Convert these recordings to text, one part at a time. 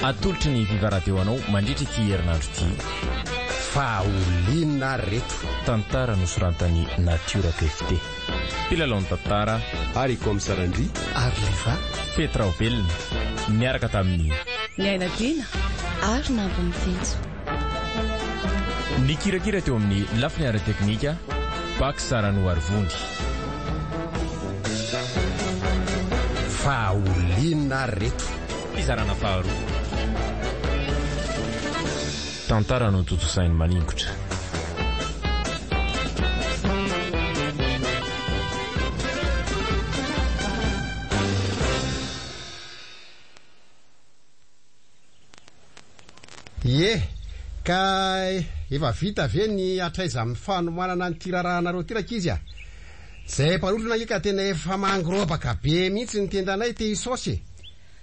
atolotry ny Viva Radio anao mandritra ity herinandro ity. Faolina reto tantara nosorantany Natiora FT. Mpilalao tantara ary komisarandry ary Liva Petra Velona miaraka tamin'ny Niaina Dina ary Nambony Fentso. Ny kirakira teo amin'ny lafiny ara teknika Bak Sarano Arvondy. Faolina reto Fizarana faharoa. Tantara no totosainy maningotra. Ka efa vita ve ny atraiza amin'ny fanomanana ny tirarahanareo tiraka izy a? Zay mpanolona ika tena efa mangorobaka be mihitsy ny tendanay te isosy.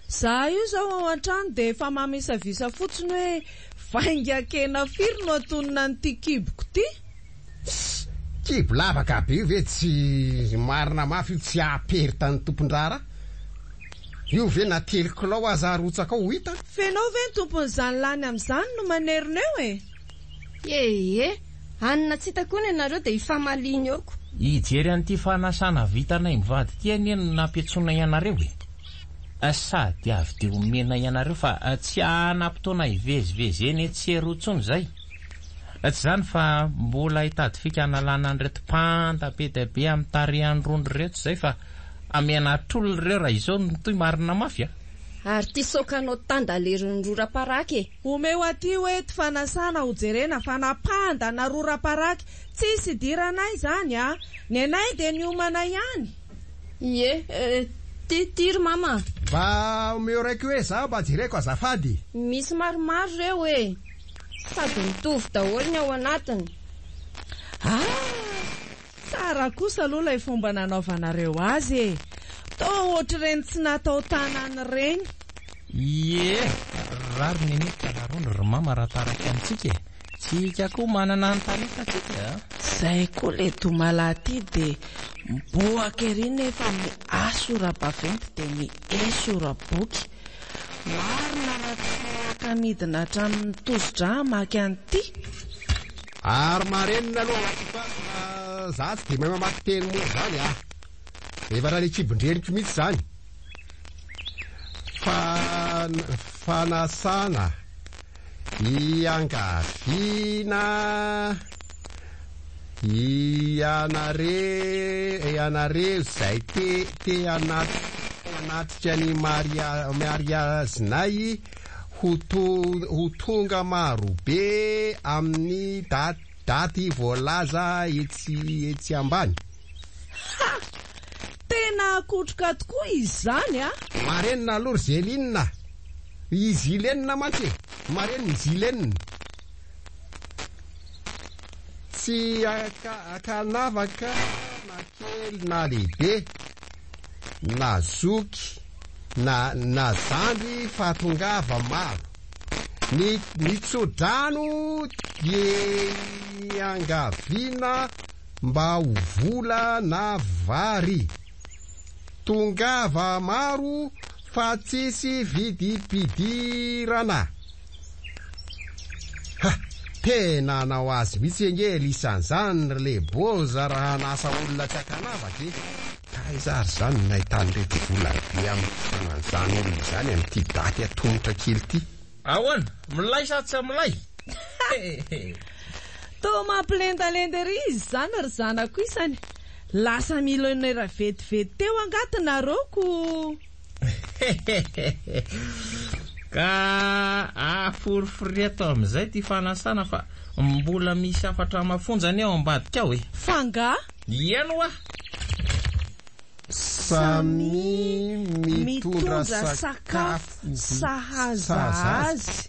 Za io zao ao an-trano de efa mamisavisa fotsiny hoe vaingakena firy no atonina n'ity kiboko ty. Kibo lavaka be io ve tsy marina mafy io tsy aperita ny tompondrara? Io ve na telikilao aza arotsaka ao hita? Fenao ve ny tompon'izany lany amin'izany no manerina eo e? Anina tsy hitako ny anareo de ifamaliny eoko. Ijery an'ity fanasana vitanay mivady ty anieny nampiatsona ianareo e. Sady avy de omena ianareo fa tsy anampitona ivezivezy eny tsy erotsony zay. Tsy zany fa mbola hitady fika analana an'ireto panda be dia be amin'ny tarehan'irony reto zay fa amena trolona reo raha izao no toy marina mafy a. Ary ty sokanao tandalerin'ny rora-paraky e. Omeo aty hoe ty fanasana ho jerena fa napanda na rora-paraky tsisy diranay zany a. Ny anay de ny omana ihany. Tiry mama. Ba omeo raiky hoe za mba jereko azafady. Misy maromaro reo e. Sady mitovy daholo ny ao anatiny. Tsara kosa aloha lay fomba nanaovanareo azy e. Tao ohatr'ireny tsy natao tanany reny. Rary neny talarony ry mama raha taraka amintsika e. Tsika koa manana ny tarika tsika. Zay koa le tomalaty de miboaka ery nefa ny asora-baventy de ny esora-boky. Marina raha tsy kamidina hatramin'ny tosi-dra maka an'ity. Ary marenina aloha za tsy de mahay mamaky teny moa zany a. Efa raha le kibondreniko mihitsy zany. Fanasana iangavina ianareo zay te anatrika ny mariazinay ho tonga marobe amin'ny daty voalaza etsy ambany. Tena akotroka tokoa izy zany a. Marenina aloha zelinina. Izy ilenina mantsy. Marenina izy ilenina. Tsy akanavaka na kely na lehibe na zoky na zandry fa tongava maro. Ny tsodrano die angavina mba ho vola na vary. Tongava maro fa tsisy vidim-pidirana. Tena anao azy mitsy engely isan'izany le boza raha nasa olona tsy akanavaka e. Kaizary zany nahitany reto vola be amin'ny fanan'izany olona izany amin'ity daty atongotra kely ty. Ahoana, milay sa tsy milay? Tao mampilendalenda ry izy zany ry zanako isany. Lasa milionera vetivety teo angatina roko. Ka aforiforeto amin'izay ty fanasana fa mbola misy afatra mafonjany ao ambadika ao e. Fanga? Iano a? Samy mitondra sakafo sahaza azy.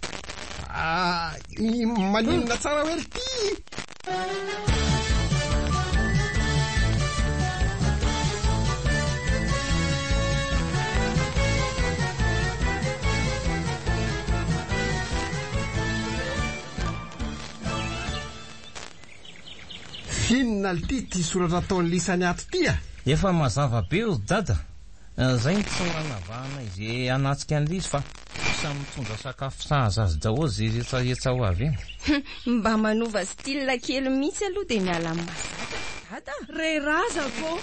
Maninona tsara hoe ty. Finna ty soratra ataon'ny lisany ato ty a. Efa mazava be o dada. Zay ny tsy manavahana izy anatsika an'izy fa samy mitondra sakafo sahaza azy daholo zay rehetrarehetra ho avy eny. Mba manova style kely mihitsy aloha dia miala mazaka dada. Ray razako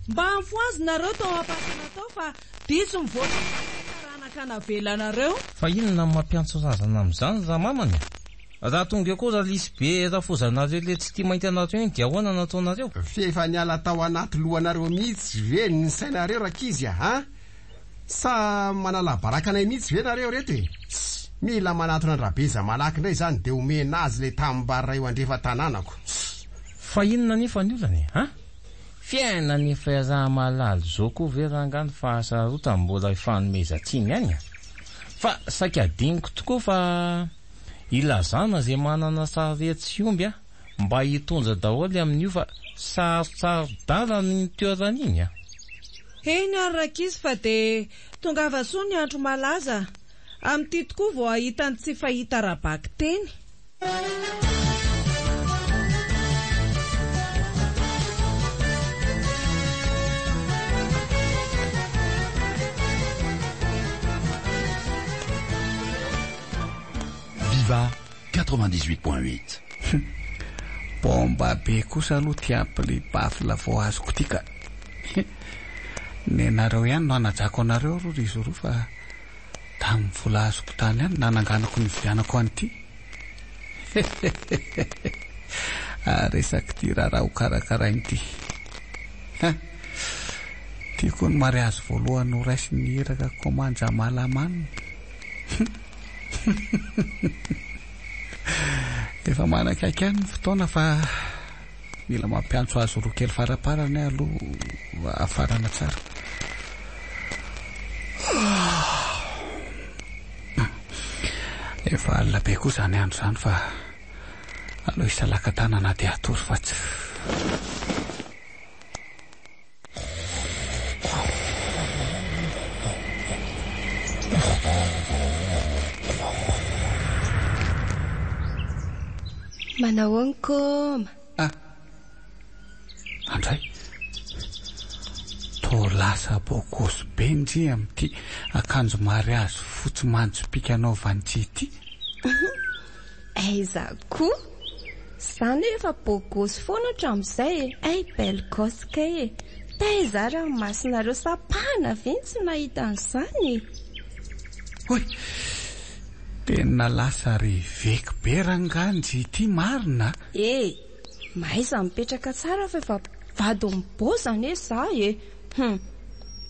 mba amfoazy nareo tao ampasana tao fa diso mivoatra ranaka navelanareo. Fa inona mampiantso razana amin'izany raha mamany? Raha tonga koa raha lisy be rafozanareo le tsy tia mainty anareo eny dia ahoana nataonareo? Fefa niala tao anaty lohanareo mihitsy ve ny sainareo rakizya ha? Sa manala barakanay mihitsy ve nareo reto e? Mila manatona andrabeza malaky indray zany dia omena azy le tambarra eo andrefa tanànako. Fa inona nefa ny olany ha? Fiaina nefa raha malalo zao koa ve rangany fa sarota mbola ifanomezantsiny any. Fa saika adiniko tokoa fa ilazana zay manana sarety sy omby mba hitondra daholo amin'io fa sarotsaro-dala ny toerana iny a. Eny arakizy fa de tonga vasoa ny andro malaza amin'ity tokoa vao ahitany tsy fahita rabaky teny. Viva 98.8. Bomba be kosa aloha tiampy bafla vao azoko tika. Nenareo ihany no anajako anareo ro izy roa fa tamin'ny vola azoko tany ihany nananganako ny vianako an'ity. Resaky ty raha ho karakarain'ity. Tiako ny mariazy voalohany ho raisy ny iraka komanja malamanina. Efa manakaiky ihany ny fotoana fa mila mampiantso azy roa kely faraparany aloha afarana tsara. Efa alina be koa zany andro zany fa aloha isalaka tanana dia atory fa tsy. Manao koma. Andray to lasa bokosy benji amin'ity akanjo mariazy fotsy manjo pikanao vanjity. Aiza koa zany efa bokosy foana hatramin'izay ay belle gosse kay taiza raha masinareo sapana ve tsy nahita an'izany. Hoy tena lasa riveko be ranganjy ity marina. Maiza mipetraka tsara fa efa vado mibozana e za e.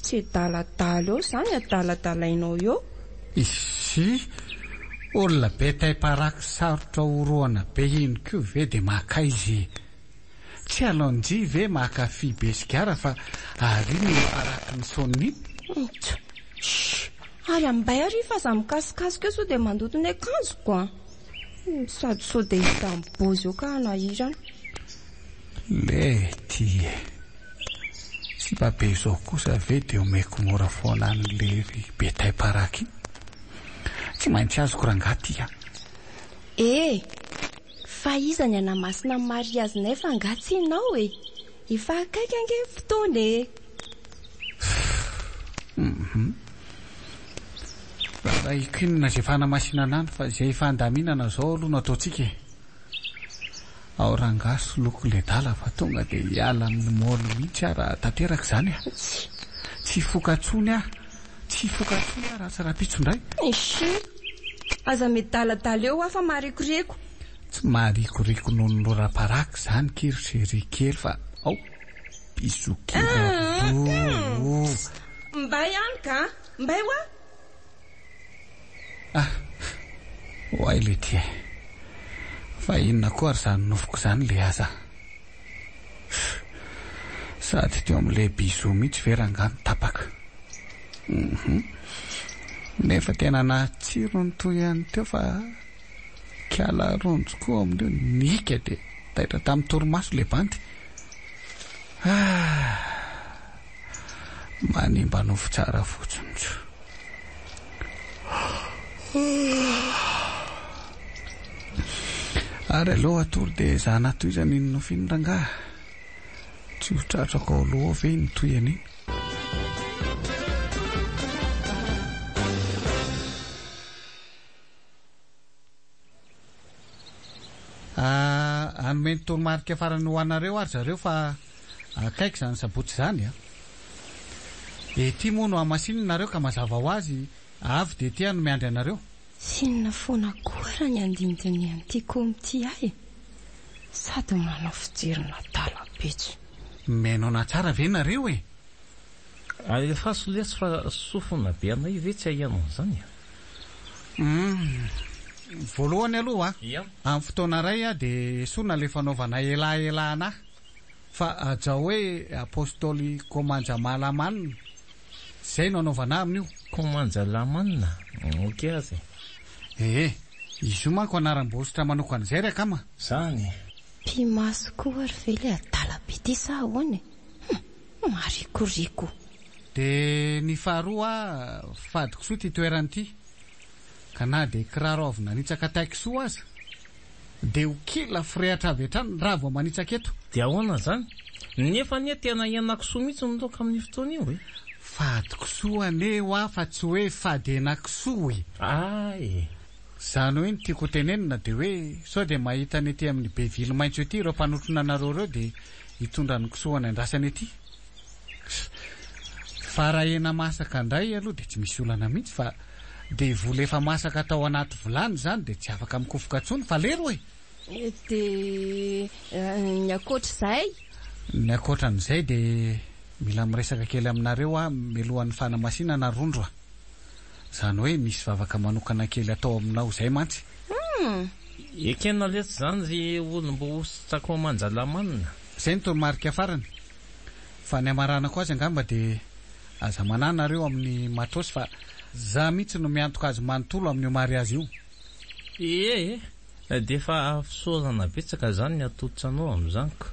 Tsy daladala eo zany adaladalainao eo. Isy olona be taiparaky sarotra oroana be iny koa ve de maka izy. Tsy alonji ve maka fibesikara fa ary ny paraky ny sonni. Ary ambay ary fa za mikasikasika so de mandoto ny akanjoko sady so de hita mibozy eo ka anahirana. Le ty sy babe zao kosa ve de omeko mora foana an'le be taiparaky. Tsy maintsy azoko rangaty fa iza ny anamasina mariazy nay fa ngatsy ianao e. Efa akaiky ange fotoana e. Raha ikinona zay fanamasinana any fa zay fandaminana zao aloha no ataotsika e. Ao rangaso loko le dala fa tonga de hiala amin'ny molo mihitsy raha tanteraka zany a. Tsy fokatsony tsy fokatsony raha tsy raha-pitsondray. Aza mety daladala eo afa marikoreko. Tsy marikoreko noho ny lora-paraky zany kiry kely fa ao pisokely. Mbay ihany ka mbay wa. Hoay le ty fa inona koa ary zany nofoko zany le aza. Sady teo amin'le biso mihitsy verangany tapaka. Nefa tena natsiro ny toy ihany teo fa kiala ronjo koa amin'io nika de taitra tamin'ny torimaso le bandy. Manimba nofo tsara fotsiny. Ary aloha atory de za natoizany iny nofiny rangaha. Tsy ho tratrako ao aloha ve ny toyany iny. anome toromarika farany ho anareo ary zareo fa akaiky zany sabotsy zany a. Ety moa no amasinina nareo ka mazava ho azy avy de tia no miandry anareo. Sinona foana koa ny andindiny an'ity komity ahy. Sady manao fijerina talapetso. Menona tsara ve nareo e? Efa soletsy fa sofona be anay ve tsy ahianao zany. Voalohany aloha Ia. amin'ny fotoana ray a de sona le fanaovana elaelana fa aja hoe apôstôly komanja malamanina zay no anaovana amin'io. Komanja lamanina. Ok azy. Izy io manko anaram-bositra manokana izay ry akama. Zany. Pimaso koa ary ve le adalabe ty sa ahoany? Marikoriko. De ny faharoa fadiko soa ty toeranyty. Ka na de kiraro avy nanitsaka taiksoa aza de ho kila firehatra avy hatrany raha vao manitsaka eto. De ahoana zany? Nefa anie tena ianakisoa mihitsy nitoka amin'ny fotoana io e. Fadikosoa aneo a fa tsy hoe fadenakisoa e. Ay. Zany hoe tiako tenenina de hoe sao de mahita ny ety amin'ny Beville maintso ety ireo mpanotrona nareo reo de hitondra ny kisoana andrasany ety. Fa raha ena masaka ndray aloha de tsy misy olana mihitsy fa de vola efa masaka tao anaty vilany zany de tsy afaka mikofoka tsony fa lero e. De ny akoatr'izay? Ny akoatran'izay de mila miresaka kely aminareo a melohan'ny fanamasinana rondro a. Zany hoe misy vavaka manokana kely atao aminao zay mantsy. Ekena letsy zany ry olombo ositsako manja lamanina. Zay ny toromarika farany. Fa ny amarana koa azy angamba de aza mananareo amin'ny matosy fa za mihitsy no miantoka azy manontolo amin'io mariazy io. De fa fisaorana betsaka zany ny atototranao amin'izaniko.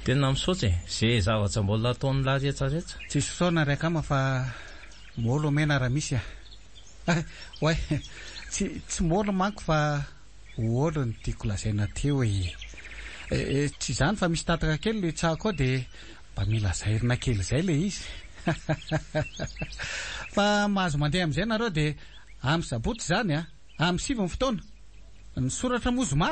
Tena misaotra e, zay zavatra mbola ataon'ny lahy rehetrarehetra. Tsy fisaorana ry akama fa molo mena raha misy a. Oay, tsy molo manko fa olo ny tiako lazaina teo e. Tsy zany fa misy tataka kely le tsako de mba mila zairina kely zay le izy. Fa mahazo mandeha amin'izay nareo de amin'ny sabotsy zany a, amin'ny 7 fotoana ny soratra moa zoma.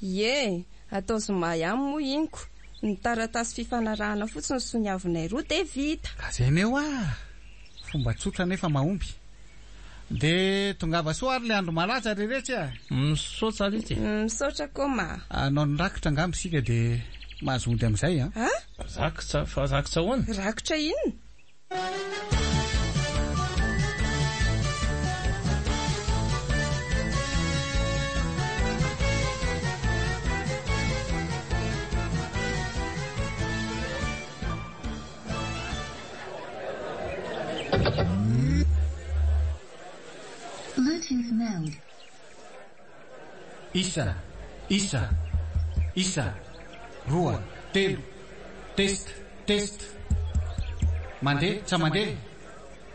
Ie, atao zoma ihany moa inko. Ny taratasy fifanarahana fotsiny soniavinay roa de vita. Ka zay neo a, fomba tsotra nefa mahomby. De tongava soa ary le andro malaza rehetra. Misaotra litsy. Misaotra koma. Anao ny rakitra angamba sika de mahazo ody amin'izay a. Rakitra, fa rakitra hoana? Rakitra inona? Bluetooth mode. Isa. Roa, telo. Test. Mandeha, tsa mandeha.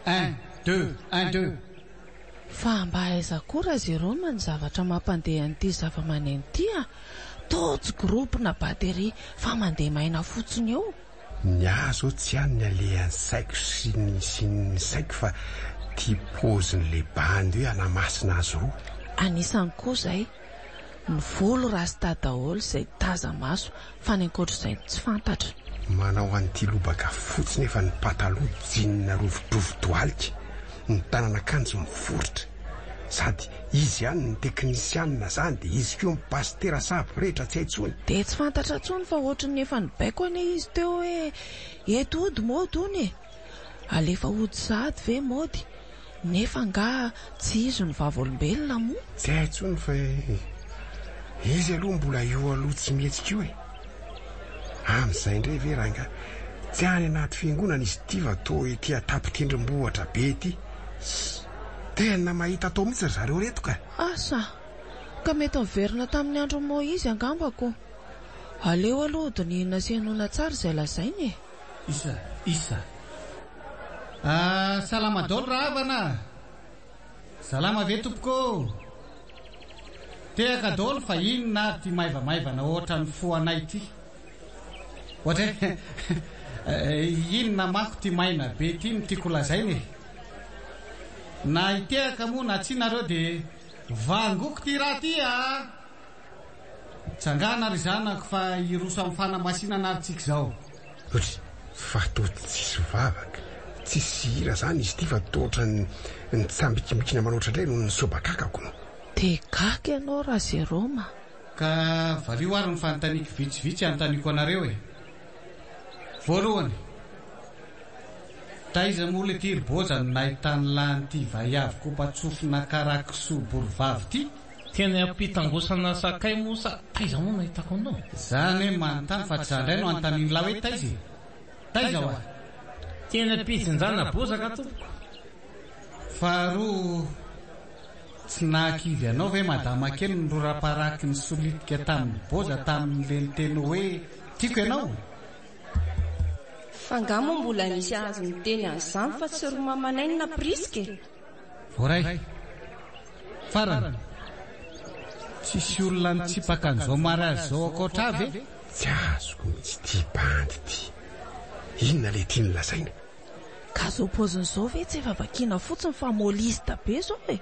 1, 2. Fa mba aiza koa zero man zavatra mampandeha an'ity zava-maneno ity a. Tojo groupe na batery fa mandeha maina fotsiny eo. Ny azo tsy any alehan'ny saiko sy ny saiko fa ty pozin'le bandy hoe anamasina azy roa. Anisany koa zay ny volo rasta daholo zay taza maso fa ny ankoatr'izay tsy fantatra. Manao an'ity lobaka fotsiny efa ny pataloha jinina rovidrovidoalika, ny tanan'akanjo mivoritra. Sady izy ihany ny teknisianina zany de izy koa ny pastera sabo rehetra tsy haintsony. De tsy fantatra tsony fa ohatrany efa ny baiko ane izy teo hoe eto ody mody ony e. Alefa ody sady ve mody. Nefa nga tsy izo ny vavolombelona moa. Tsy haintsony fa izy aloha mbola io aloha tsy mihetsika io e. Amin'izay indray ve raha nga tsy any anaty fiangonana izy ty va to ety atapitendrombohatra be ety. Tena mahita tao mihitsy zareo reto ka. Asa, ka mety miverina tamin'ny andro Moizy angambako. Aleo aloha dinihina sy hanona tsara izay lazainy e. Isa. Salama dolo ravana. Salama ve tompoko. Tehaka dolo fa inona ty maivamaivana ohatra ny foanay ty. Ohatra inona mako ty maina be ty ny tiako lazainy. Na itehaka moa na tsy nareo de vangoko ty raha ty a. tsangana ry zanako fa iroso amin'ny fanamasinana aritsika zao. Ohatry fa toa tsisy vavaka tsisy hira zany izy ty fa toatra ny tsambikimikina manoatra indray no ny sobakakako no. Te gaga ianao raha zay Roma. Ka valio ary ny fanontaniako vitsivitsy anontaniako anareo e. Voalohany, taiza moa le ty riboza no nahitany lanyty vaiavy kopatsofina karakisoa borovavy ty? Tena ampitangosana sakay mosa taiza moa nahitako anao. Zany hoe manontany fa tsy zandray no anontaniany lahy hoe taiza. Taiza hoa? Tena pitsinjana bozaka tompoko. Faharoa, tsy nahakivy anao ve madama kely ny rora-paraky ny solitika tamin'ny boza tamin'le teny hoe tiako ianao? Fangamo mbola nisy azo ny teny an'izany fa tsy ro mamanay na priske. Voray, farany, tsisy olona nitsipaka an'izao mariazy zao akoatra avy e? Tsy azoko mitsy ty bandy ty. Inona le tiany lazaina? Ka zao paozin'izao ve tsy efa vakiana fotsiny fa molista be zao e.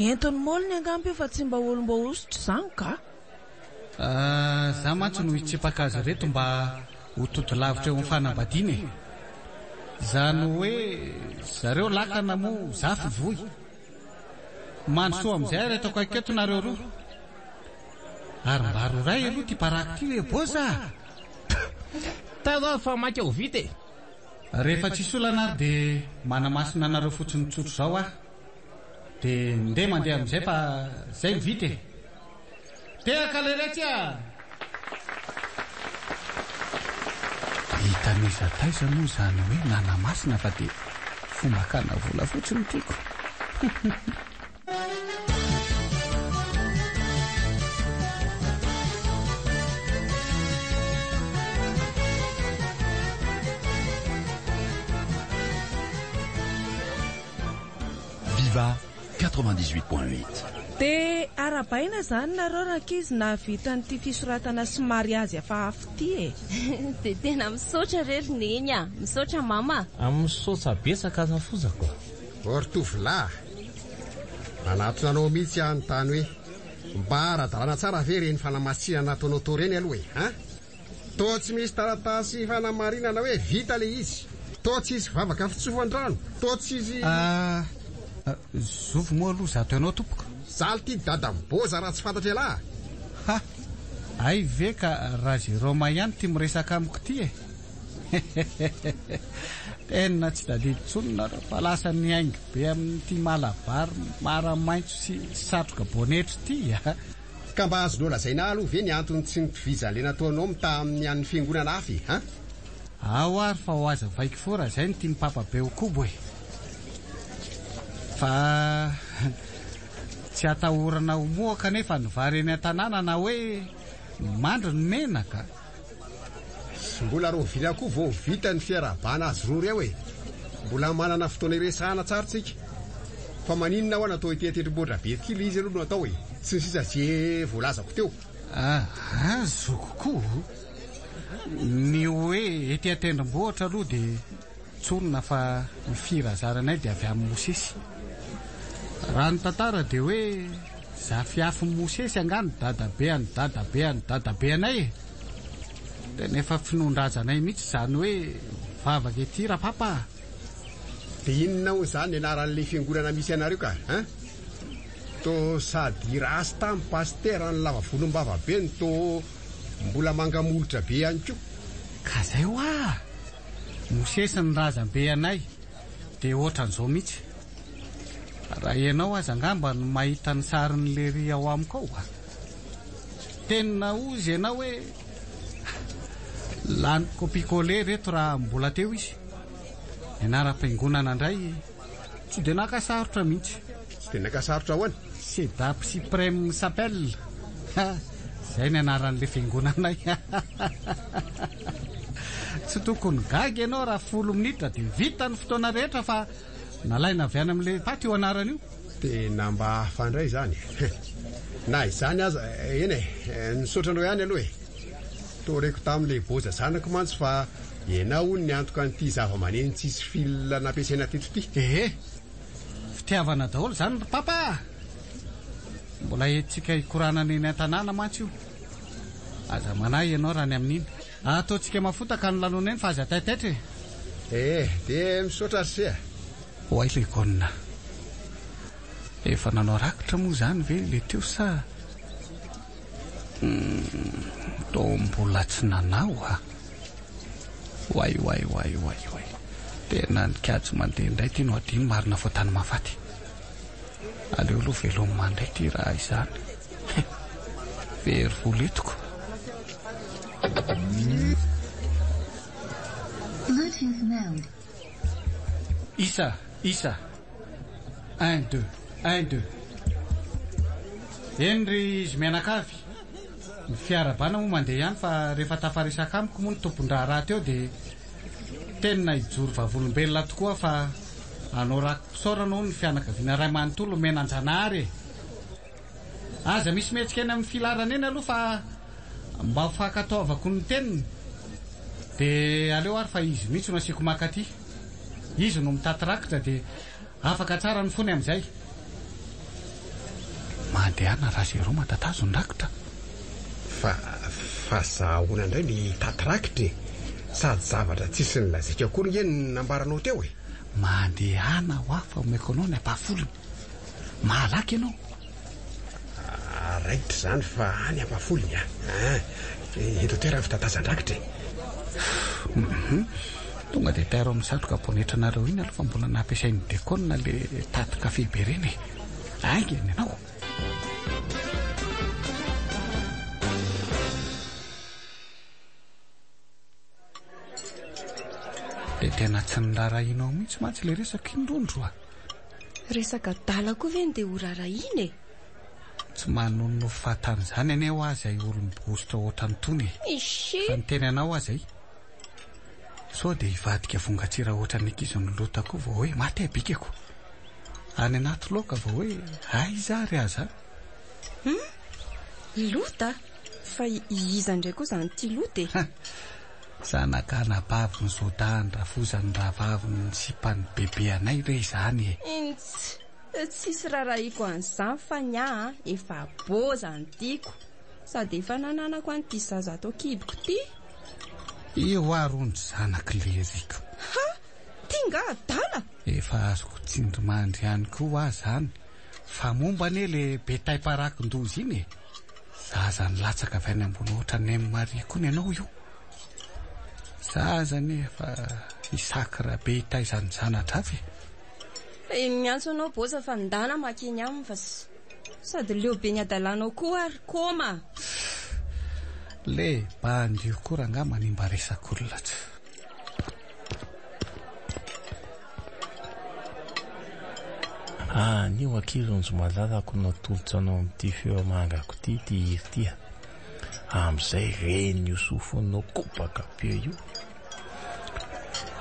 Entony moliny angamby fa tsy mba olomba ositra zany ka. Za mantsy no hitsipaka azy reto mba ho toto lavitra eo amin'ny fanambadiana e. Zany hoe zareo lakana moa zafy voy. Mandrosoa amin'izay ary ataoko aketo nareo roa. Ary mba roray aloha ty paraky ty hoe boza. Tao fa maika ho vita e. Rehefa tsisy olana ary dia manamasina anareo fotsiny tsotro zao ah. Dia ndeha mandeha amin'izay fa zay mivita e. Tehaka leretsy a. Hitan'iza taiza moa zany hoe nanamasina fa dia fomba kana vola fotsiny tiako. Viva 98.8. Dia arabaina zany nareo rankizy navita n'ity fisoratana somary azy efa afo ty e. Dia tena misaotra rery neny a. Misaotra mama. Misaotra betsaka azafozako. Ortovolahy, anatona anao mihitsy anontany hoe mba ara-dalàna tsara ve reny fanamasinana nataonao tao reny aloha e, ha? Toa tsy misy taratasy fanamarinana hoe vita le izy. Toa tsy izy vavaka fitsofo an-drano. Toa tsy izy Zovo moa aloha zato ianao tompoko. zaly ty dada miboza raha tsy fantatry lahy. Ha, ay ve ka raha zay Roma ihany ty miresaka amiko ty e. Tena tsy dadi tsonona reo fa lasa ny aingy be amin'ity malabary maramaintso sy satroka bonetro ty. Ka mba azonao lazaina aloha ve ny antony tsy nitovizany le nataonao mita amin'ny an'ny fiangonana afy, ha? Ao ary fa ho aza vaiko fora zay ny tiany papabe ho kobo e. Fa tsy atahorana ho moa kanefa ny vary eny an-tanàna na hoe mandro ny menaka. Mbola ro vila koa vao vita ny fiarabana azy roa reo e. Mbola manana fotoana iresahana tsara tsika. Fa maninona ho natao ity tendrombohitra be kely izy aloha no atao e. Tsy ny sisa ze voalazako teo. Zoko ny hoe ety tendrombohitra aloha dia tsonona fa ny firazaranay dia avy amin'ny Mosesy. Raha ny tantara dia hoe zafiafy Mosesy angano dadabeany dadabe anay e. Dia nefa finondrazanay mihitsy zany hoe vavaka ety rapapa. Dia inona ho zany anaran'le fiangonana misy anareo ka, ha? To sady rasta amin'ny pastera ny lava volom-bava be ny to mbola mangamolotra be ihany koa. Ka zay ho Mosesy ny razam-be anay dia ohatran'izao mihitsy. Raha ianao aza angamba no mahita ny sariny le ry ao amiko ao. Tena ozy ianao hoe lany kopikole reto raha mbola teo izy. Ianaram-piangonana indray tsy dia nakasarotra mihitsy. Tsy dia nakasarotra ahoana? Sedap Supreme s'appelle. Zay ny anaran'le fiangonanay. Tsy tokony gaga ianao raha 10 minitra dia vita ny fotoana rehetra fa nalaina avy any amin'le paty io anarana io. Tena mba hafandray zany. Na izany aza eny e, nisaotranao ihany aloha e. Toreko tamin'le boza zanako mantsy fa ianao ny antoka an'ity zava-maneno tsisy fil nampiasaina teto ty. Fitiavana daholo zany papa. Mbola etsika hikoranana eny an-tanàna mantsy io. aza manahy ianao raha ny amin'iny ataontsika mafotaka ny lanona eny fa aza taitaitra de misaotra ry hoay le gona efa nanao rakitra moa zany ve le teo sa to mbola tsy nanao Way. Tena nikajy mandeha indray ty no adiny marina fo tany mafaty. Aleo aloha velomany mandray ty raha izany. Very voletiko. Isa. 1, 2. Henry izy mianakavy. Ny fiarabana moa mandeha ihany fa rehefa tafaresaka amiko moa ny tompon-draha raha teo de tena ijoro vavolombelona tokoa fa anao rakom-pisaorana ho ny fianakaviana ray manontolo menan-janahary. Aza misy metsika eny amin'ny filarana eny aloha fa mba fakataovako ny teniny de aleo ary fa izy mihitsy no asiako makaty. Izy no mitaty rakitra de afaka tsara ny fony amin'izay. Mandehana raha zero matatazo ny rakitra. Fa zahoana indray ny tatrakitra sady zavatra tsisy ny lazika kory ny nambaranao teo mandehana ho afa omeko anao ny ampafolony mahalaky ianao raitra zany fa any ampafolony eto toerana fitatazan-drakitra tonga de tairo amin'ny satroka bonetra-nareo iny aloha fa mbola nampiasain'ny dekona le taty kafe be reny angeny ianao de tena tsy nirarahinao mihitsy mantsy le resaka indrondro resaka dala koa ve ny de ho rarahiny tsy manono fatany zany ane ho azy ay olom-bositra ohatrany tony fa ny teny anao azy ay so de hivadika vongatsira ohatrany ankizy ny lota koa vao hoe maty abikako any anaty loka vao hoe ay zary aza lota fa iza ndray koa zany ty lota zanakana bavy ny zodany rafozany ravavy ny sipany bebe anay re zany tsisy rarahiko an'izany fa nya efa boza ny tiako sady efa nananako an'ity zaza atao kiboko ty io arony zanako leriko tinga dala efa azoko tsindrimandry ihany koa zany fa momba ane le betay-parakin-dozy iny zaza ny latsaka avy any ambony ohatra ny Marie koa ny anao io zaza nefa isakra be itay zany zanatra avy miantso anao boza fa ndana makeny aminy fa sady leo be ny adalanao koa ary koma le bandio koa raha nga manimba resak'olona tsy nio akilonjo malalako natolotra anao amin'ity feo mangako ty irtia am'izay reny io sofonao kopaka be io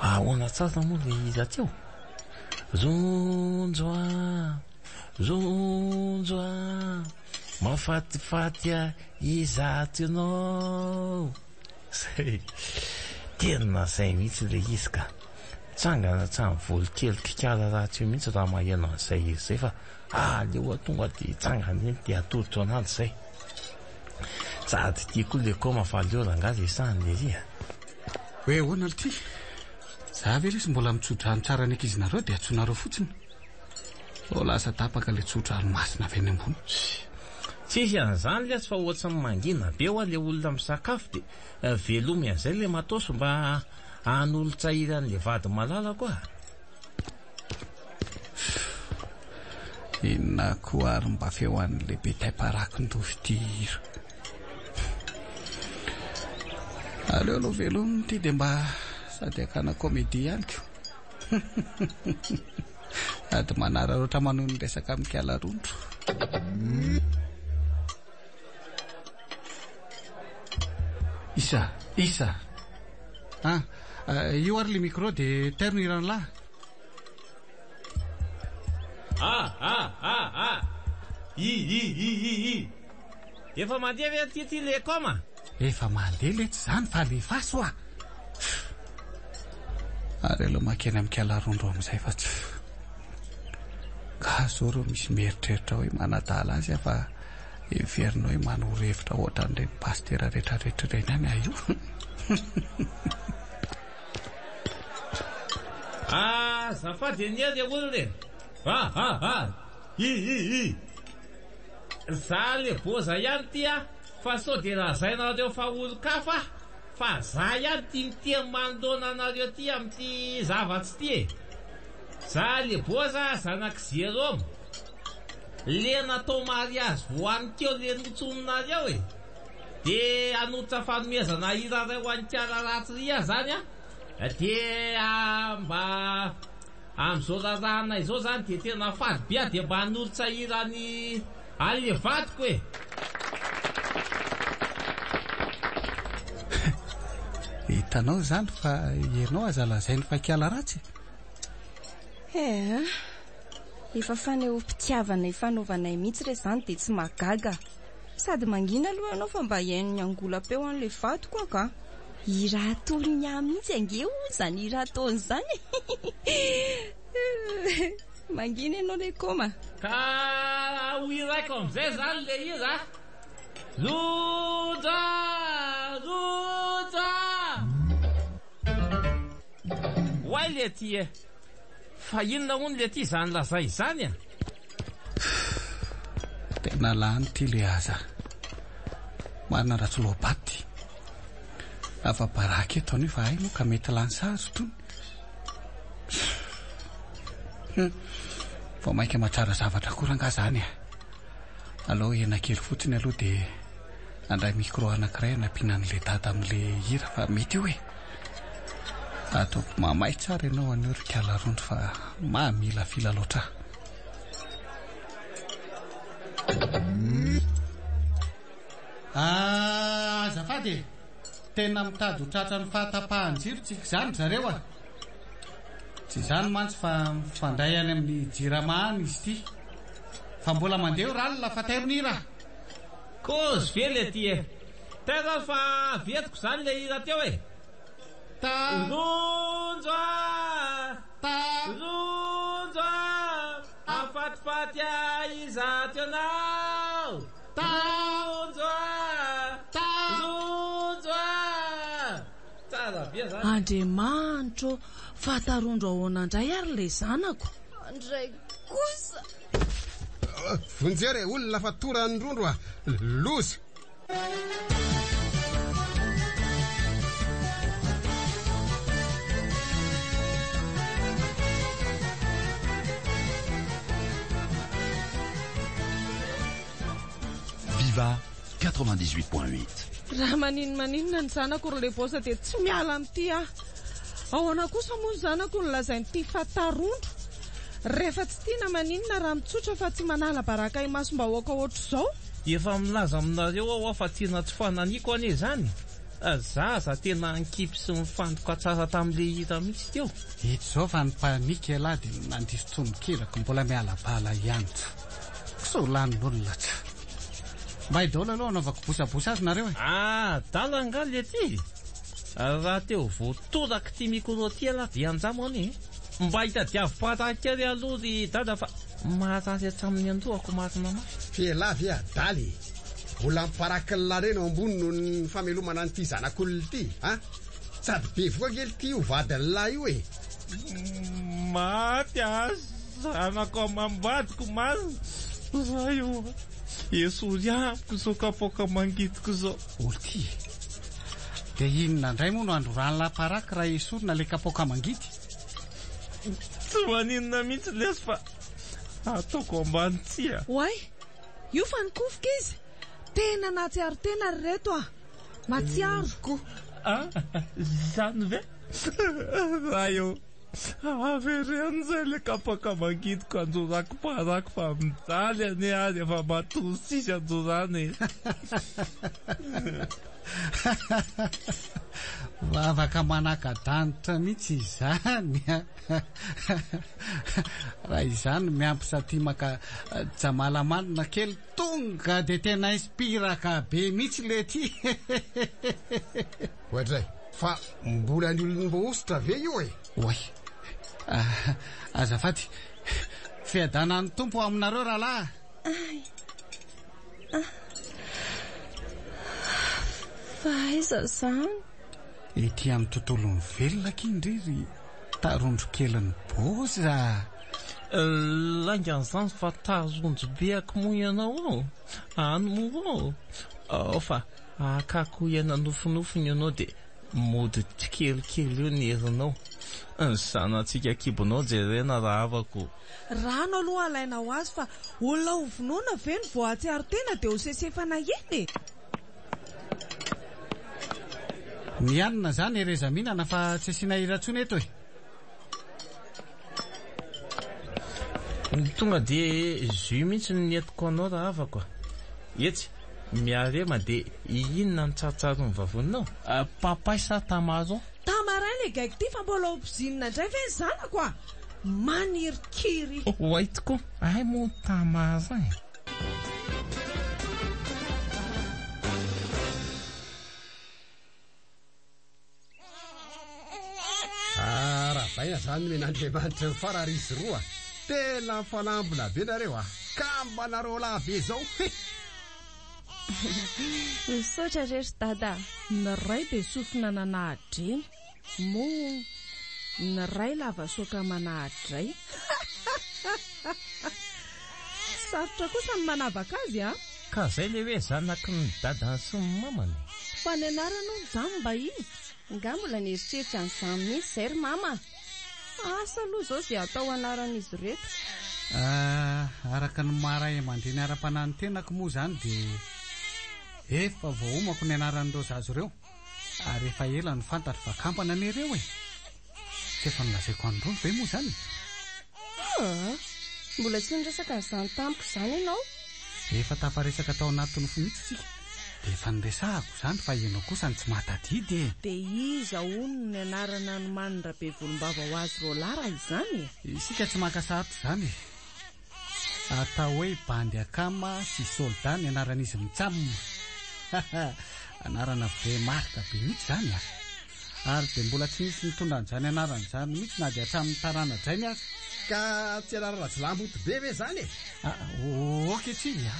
ahoana tsara moa le izy ateo zonjo mafatifaty izato ianao tena zay mihitsy le izy ka tsangana tsamy volo kely kikala ratsy io mihitsy raha maheno an'izay izy zay fa aleo tonga de tsangana eny de atolotra anazy zay sady ty koa le koma fa aleo rangazy isany le ria hoe ahoana le ty za ve lesy mbola mitsodrano tsara ny ankizinareo de atsonareo fotsiny o lasa tapaka le tsodrano masina avy any ambony tsisy an'izany le tsy fa ohatrany mangina be ho le olona misakafo de velomy an'izay le matoso mba an'olo-tsahiran'le vady malala koa inona koa ary mba feo an'le betay-parakin-dovy ty aleo aloha velomy ty de mba sady akana komédie ihany ko sady manara roatra manono ny resaka mikala rondro isa io ary le micro de terno irany lahy efa mandeha ve ty le koma efa mandeha le tsy zany fa le faso ary aloha makeny amikala rondro amin'izay fa tsy ka zao reo misy mieritreritra hoe manadala azy fa Everina hoe manorevitra ohatran'ireny pastera rehetrarehetra ireny any aho io. Zafady ania le olona reny. Za le boza ihany ty fa sao de razainareo fa olo-kafa fa za ihany ty miteny mandona anareo ty amin'ty zavatsy ty za le boza zanak' Jérôme le natao mariazy voany keo le notsononareo de anotra fanomezana iraray ho an'ny kiararatsiria zany de mba am'izao rarahana izao zany de tena faly be de mba hanolotra irany alle vadiko Hitanao zany fa ianao azalazainy fa kiala ratsy. Efa fanehoam-pitiavana ifanaovanay mihitsy re zany de tsy magaga. Sady mangina aloha ianao fa mba hiain'ny angolam-peo an'le vadiko ka. Iratony mihitsy ange zany iratony zany. Mangina ianao le koma. Ka hoiraiko am'izay zany le izy Loja! Why le ty fa inona hono le ty zany lazay zany Tena lany ty le aza. Marina ratsy lohabaty. Afa-baraka eto any fa haino ka mety lany sazo tony. Fa maika matsara zavatra koranga zany Alao ena kely fotsiny aloha de andray micro anankiray anampianan'le dada amin'le hira fa mety io ataoko mamay tsara ianao anio ry kalarondro fa mamila fila loatra. Azafady tena mitady ho tratran'ny fahatapahan-jiro tsika zany zareo tsy zany mantsy fa mifandray any amin'ny jiramahany izy ty fa mbola mandeha ralina fa tairony kozy ve le ty tena fa vetiko zany le hira teo Lonja afatifaty izato ianao Lonja tsara be zany Andriamanitro fatarondro ahoana indray ary le zanako Andray kosa vonjere olona fa torany rondro loza Viva 98.8. raha maninona ny zanako ry le bosa de tsy miala amin'ity ahoana kosa moa ny zanako ny lazain'ity fatarondro rehefa tsy tiana maninona raha mitsotra fa tsy manala baraka imasom-bahoaka ohatr' zao efa milaza aminareo ao fa tena tsy fananiko ane zany zaza tena ankipy sy mifandoka tsara tamin'le hira mihitsy teo ito zao fa ny panika elahy de nandiso tsonokilako mbola miala bala ihany so lanin'olona tsy mba idaola aloha anaovako bosabosa azy nareo dalanga le ty raha teo voatoraka ty micro ty aloha de anjamo ane mba hitadiavim-patakely aloha ry dada fa maharazy hatramin'ny andohako marina ma fialavy daly mbola miparakilina reny ambony no ny famelomana an'ity zanak'olona ity sady be voa kely ty ho vadiny lahy io maty zanako amambadiko mazy za io esory amiko zao kapoka mangitiko zao olo ty de inona indray moa no andro rano laparaky raha esorina le kapoka mangity tsy maninona mihitsy lesy fa ataoko ambany tsia oay io fa nikofoka izy tena natsiaro tena ry reto matsiaroko zany ve raha io averen'izay le kapaka mangitiko anjorako parako fa mijaly ane ary efa matory izy anjorany afaka manaka-danitra mihitsy izany raha izany miampy saty maka jamalamanina kely tonga de tena inspiraka be mihitsy le ty ohatray fa mbola ny olona mbo ositra ve io oay azafady fiadana ny tompo aminareo rahalahy Fa aiza zany? Ety amin'ny tontolon'ny velona kindriry tarondro keliny boza. Langan'izany fa tarondro be akomo ianao ano mo fa akako iana nofinofiny ianao de mody kelikely io ny herinao. Ny sanantsika kibonao jerena raha avako. Rano aloha alaina ho azy fa olona ho vonoina ve ny vao atsiaro tena dia ho sesefana eny. Mianina zany ereza mihinana fa tsy asiana iratsony eto e. Tonga de jus mihitsy ny netiko anao raha avako. Etsy miarema de inona ny tsaritsaro ny vavonao? Papay sa tamaron? Tamarin le gaiko ty fa mbola ompizina indray ve ny zanako a? Manirikiry. Hoaitiko ay mo tamarin. Raha vaina zany men'Andriamanitra ny fararizy roa. Tena fanambola be nareo a. Kamba nareo labe zao. Misaotra rery dada. Ny ray be sofina nanahadreny mo ny ray lava soka manahadray. Sarotra kosa ny manavaka azy a. Ka zay le hoe zanaky ny dada sy ny mamany. Fa ny anarana zany mba izy. Nga mbola nieritreritra an'izany mihitsy zay ry mama. Asa aloha zao zay atao anaran'izy reto. Araka ny maray aman-dreny ara-panahiny tenako moa zany de efa voaomako ny anaran'ireo zazo ireo ary efa ela ny fantatro fa kampana an'ireo e. Efa nolazaiko androny ve moa zany? Mbola tsy niresaka an'izany tamiko zany ianao? Efa tafaresaka tao anaty nofo mihitsy tsika. De efa niresahako zany fa ianao kosa ny tsy mahatadidy e. De iza hono ny anarana ny manindra be volombava ho azy rolara izany e. Isika tsy makasarotra zany e. Atao hoe bandy akama sy soldat ny anaran'izy mitsamina. Anarana be marika be mihitsy zany a. Ary de mbola tsy nisy nitondra an'izany anarana zany mihitsy na de hatramin'ny tarana drainy aza. Ka tsy anarana jilamboto be ve zany e? Oketsy a.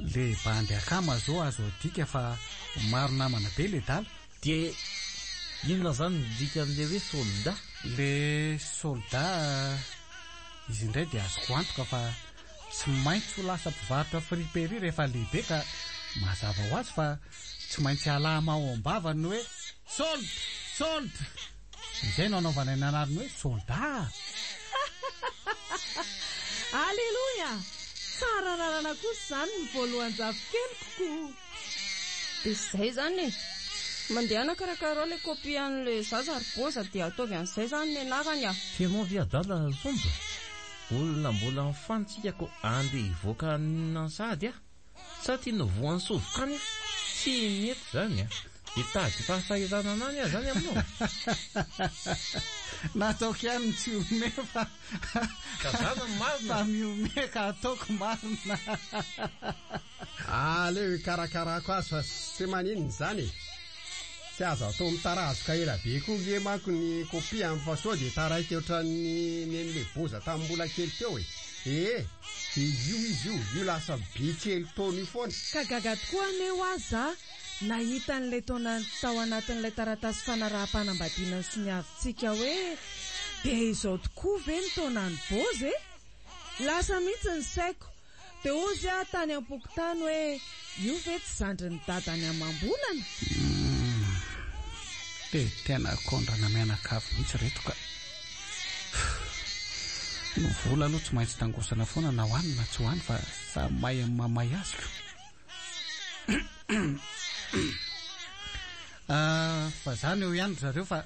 Le bandy akama zao azo adika fa maro namana be le dala. De inona zany midika am'le hoe soldat? Le soldat izy indray de azoko antoka fa tsy maintsy ho lasa mpivarotra friperie rehefa lehibe ka mazava ho azy fa tsy maintsy alama ao am-bavany hoe solde. Izay no anaovana ny anarany hoe soldat. Alleluia! Tsara anarana kosa zany ny voalohany zavokelyko. De zay zany e. Mandeha anakarakara le kopy an'le zaza arboza de ataovy an'izay zany ny anarany a. Tianao viadala zombo. Olona mbola mifantsika ko andeha hivoaka nansady a. Sa tiana voan'ny sovokany a. Tsy mety zany a. Itady fahasahiranana anany a zany aminao. Nataoko ihany tsy ome fa kazana marina. Fa miome ka ataoko marina. Aleo ikarakarako azy fa tsy maninona zany. Tsy azo atao mitarazo ka ela be koa ge manko ny kopia amin'ny fasoa de taraiky ohatran'ny nen'le boza tamin'ny mbola kely teo e. Izy io lasa be kely taona io foana. Ka gaga tokoa aneo aza nahita n'ilay taona tao anatin'ilay taratasy fanaraha-panambadiana sy ny avintsika hoe de izao tokoa ve ny taonany boza e? Lasa mihitsy ny saiko. De ozy a tany am-pokotany hoe io ve tsy zandry ny dadany amam-bolana? De tena kondrana mianakavy mihitsy reto ka. No vola aloha tsy maintsy tangosana foana na hoany na tsy hoany fa sa may amin'ny mamay azoko. Fa zany eo ihany zareo fa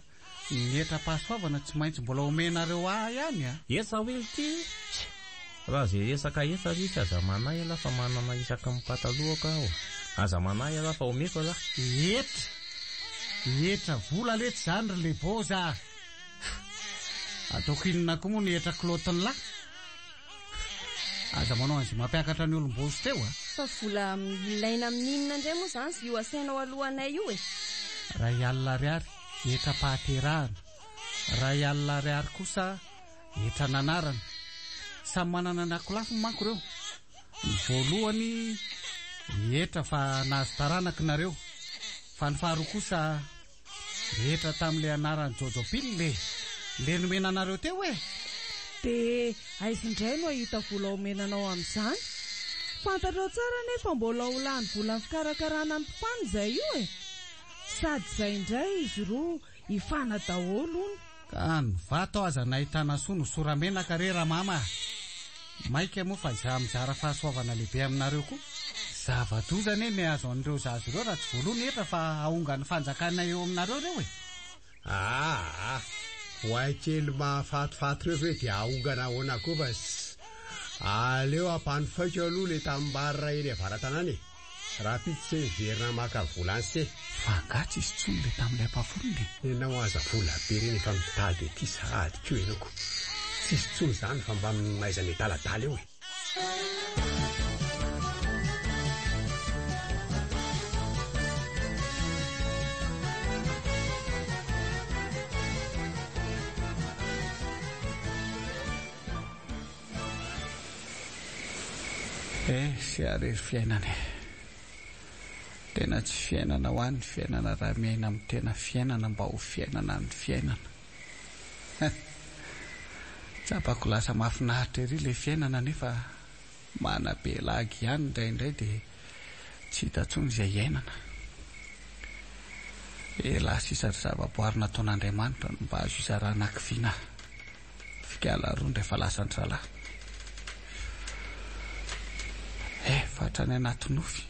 nietra pasoavana tsy maintsy mbola omenareo ihany a. Esa hoe ty raha zay resaka esa risy aza manay ala fa manana isaky ny pataloha ka ao. Aza manay ala fa omeko ala. Etra vola lety zany ry le boza. Ataoko inona koa moa ny etra klotiny la. Aza manao an'izay mampiakatra ny olom-bozo teo a. Fa vola ilaina amin'inona indray moa zany io asainao alohanay io e. Ray alina ariary etra pahaterahana. Ray alina ariary kosa etra nanarana. Samy manana ny akolafiny manko reo. Ny voalohany etra fa nahazo taranaka nareo. fa ny faharoa kosa rehetra tamin'ilay anarany jojopile le nomena anareo teo e. De aizindray no ahita vola omenanao amin'izany. Fantatrao tsara nefa mbola ho lany vola fikarakarana ny mpifany izay io e. Sady izay indray izy roa hifana daholo ony. Ka ny vato aza nahitana soa no soramenaka re ramama. Maika moa fa izaho mizara fahasoavana lehibe aminareo koa. Zava-dozany ny azo an'ireo zazo ireo raha tsy voalohany etra fa ahonga ny fanjakana eo aminareo reo e. Hoay kely mahafatifaty reo hoe dia ahongana ahoana koa fa aleo ampanofaiko aloha le tambarra eny avaratanany e. Raha pitsy verina maka volany se. Fangatsy izy tsony le tamin'ilay ampafolony. Enao aza vola be reny efa mitady ety sahady keo enako. Tsisy tsony zany fa mba maizany daladala eo e. Sy arery fiainana e. Tena tsy fiainana ho any fiainana raha miaina amin'ny tena fiainana mba ho fiainana ny fiainana. Tsapako lasa mahafinaritra ery le fiainana nefa manabe lagy ihany indraindray dia tsy hita intsony izay iainana. Lasa isary zava-boary nataon'Andriamanitra no mba azo izarana ankiviana fikala roa indray fa lasa ny zalahy. Fa hatrany anaty nofy,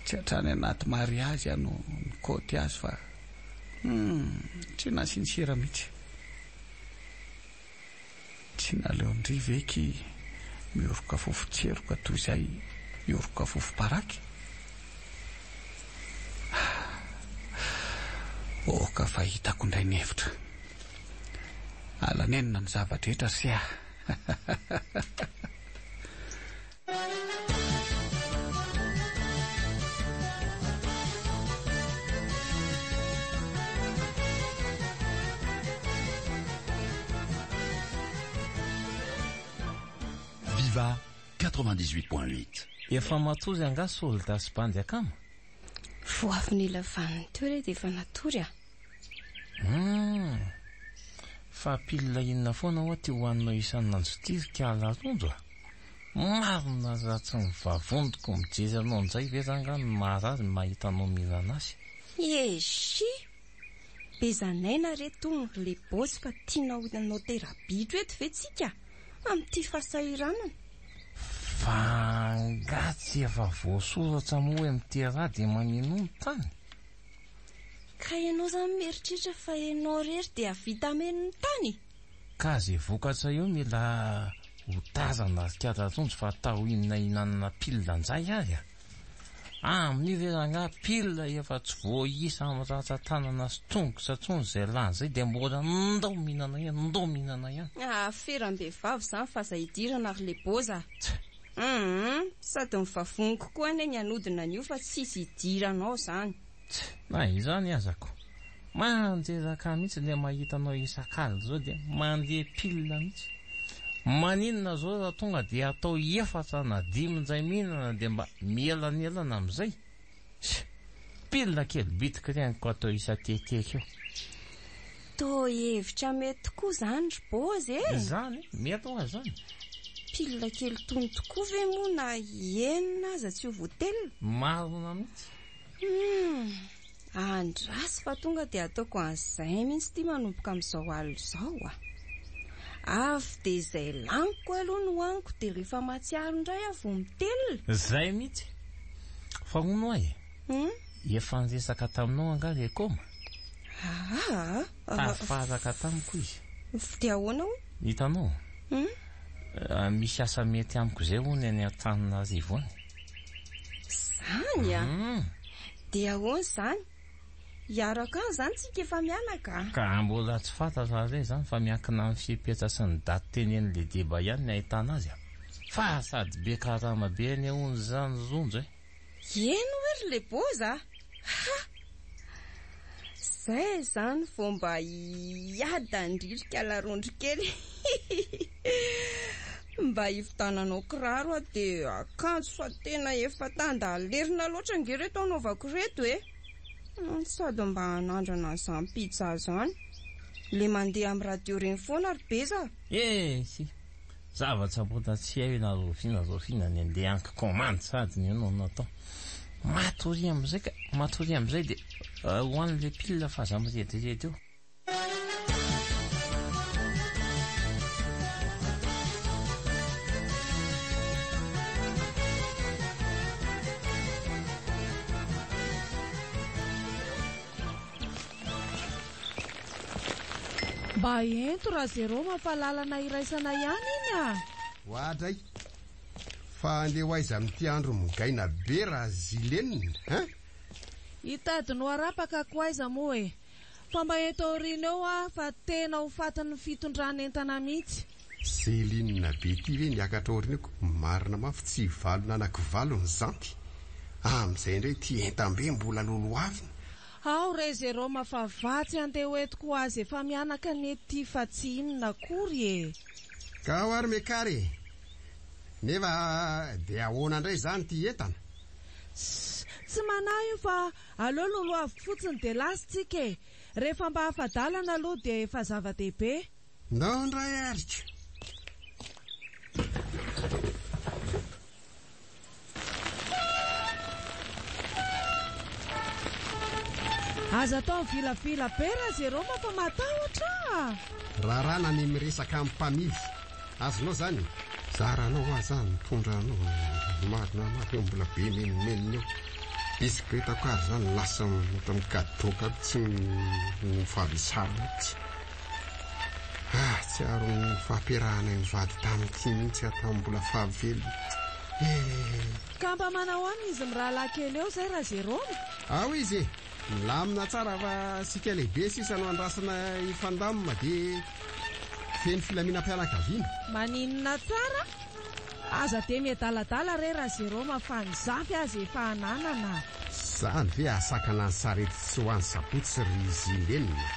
tsy hatrany anaty mariazy no mikoty azy fa tsy nasinsira mihitsy. Tsy naleo ndriva eky mioroka fofotseroka toy izay mioroka fofoparaky. Ka fa hitako indray ny hevitra. Alanenina ny zavatra rehetra sia. Viva 98.8. Efa matozy anga solda sy bandy akama. Voafin'ila vaniny teo re dia efa natory a. Fa pilina inona foana ohaty hoaninao isan'ny nanjotirika alaronjo a. Marina ratsy ny vavondoko mijery anao an'izay ve zanga ny marazy mahitanao milana azy. Eshi bezanaina reto le bosy fa tiana hodanao terabidro eto ve tsika amin'ity fahasahiranana. Fangatsy efa voasoratra moa hoe mitera dia manino ny tany. Ka ianao zany mieritritra fa ianao rery dia vita ameno ny tany. Ka zay vokatra eo mila hotazana rikaratonjo fa atao inona inanana pilina an'izay azy a. Amin'ny veranga pilina efa tsy voaisa amin'ny ratsan-tanana sy tongotra tsony izay lany izay dia mbola ndao mihinana ihany. Feram-behivavy izany fa izay idirana ary le boza. Sady mivavoniko koa ny anodina an'io fa tsisy idiranao izany. Na izany azako. Manjeraka mihitsy ilay mahitanao isak'alina izao dia mandeha pilina mihitsy. Maninona zao raha tonga dia atao efatra na 5 indray mihinana dia mba mielanelana amin'izay. Pilina kely bitika regniko atao isateteka eo. Toa hevitra mety koa zany bozy e. Zany mety ho zany. Pilina kely tony tokoa ve moa na enina aza tsy ho voatelina. Marona mihitsy. Andrasy fa tonga dia ataoko an'izay mihitsy ity manomboka amin'izao alina izao a. Avy dia izay laniko aloha no hoaniko dia rehefa matsiaro indray avo mitelina. Zay mihitsy. Fa hono ahy. Efa niresaka taminao anga le koma. Tafaraka tamiko izy. Dia ahoana ho? Hitanao? Misy asa mety amiko izay hono any Antananarivo any. Zany a? Dia ahoana izany? Hiaraka any zany tsika efa mianaka. Ka mbola tsy fantatra re zany fa miankina amin'ny fipetra sy ny daty tenen'le deba ihany ny ahitana azy a. Fa sady be karama be ny ahoana zany ronjo e. Eno ery le boza? Zay zany vao mba hiada ndririka larondro kely. Mba hivitananao kiraro dia akanjo fa tena efa tandalerina loatra nge reto anaovako reto e. Sady mba hanandrana izany pizza zany. Le mandeha amin'ny radio reny foana ary beza. Si zava-tsaboda tsy hay na zofina ny andeha anka commande sady ny anao natao. Matory am'izay de hoan'le pile fa za miredirety eo. Mba ento raha zero mampalalana iraisana ihany iny a. Hoadray fa andeha ho aiza amin'ity andro mogaina be raha zilenina, Hitady no arapaka ko aiza moa e. Fa mba ento aoriana eo a fa tena ho fatan'ny fitondrana entana mihitsy. Zelinina be ty ve niakatra aoriana ko marina mafy tsy valona anankivalo ny zanty. Amin'izay indray ty entam-be mbola loloavina. Ao re zero mafavatsy andeha hoentiko azy efa mianaka nety fa tsy inona kory e. Ka ho ary mekare. Nefa de ahoana indray zany ty entana? Tsy manahy io fa aleo loloavy fotsiny de lasitsika e. Rehefa mba hafadalana aloha de efa zava-dehibe. Ndao ndray arika. Aza tao vilavila be raha zero fa matahotra. Rarana ny miresaka amin'ny mpamily. Azonao zany. Zaranao azany mitondra anao marina eo mbola be menimenina eo. Bisikleta ko ary zany lasa mikadoka tsy mifampisarana tsy. Tsy aro ny fampiarahana ny vady tamin'ity mihitsy atao mbola fahavelo. Ka mba manao any izy mirahala kely eo zay raha zero. Ao izy milamina tsara fa sika lehibe sisa no andrasana ifandamina de feny filaminam-pianakaviana. Maninona tsara? Aza de miadaladala re raha zero mafanizafy azy efa ananana. Zany ve asakana ny sarety tsy ho an'ny sapotsy ry zilenina.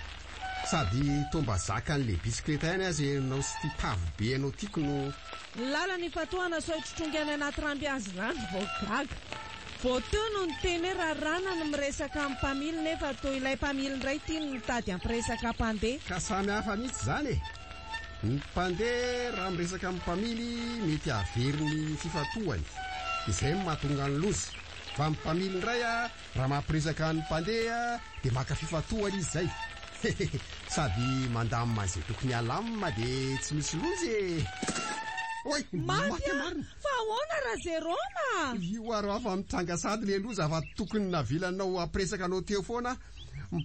Sady tomba zaka an'le bisikleta ihany azy anao sy ty tavy be anao tiako no lalany fatoana sao itrotrongany anaty rambiazy zany vao gaga. Voateo no ny teny rarana no miresaka amin'ny mpamily nefa toy ilay mpamily ndray tia no mitady ampiresaka mpandeha. Ka samy hafa mihitsy zany e. Ny mpandeha raha miresaka amin'ny mpamily mety averiny fifatohany. Izay mahatonga ny lozy. Fa amin'ny mpamily ndray raha mampiresaka ny mpandeha de maka fifatohany izy zay. Sady mandamina izay tokony alamina de tsy misy lozy e. Oi, maty marina. Fa ahoana raha zeroma? Io ary afa mitranga sady le loza afa tokony navilanao ampiresaka anao teo foana.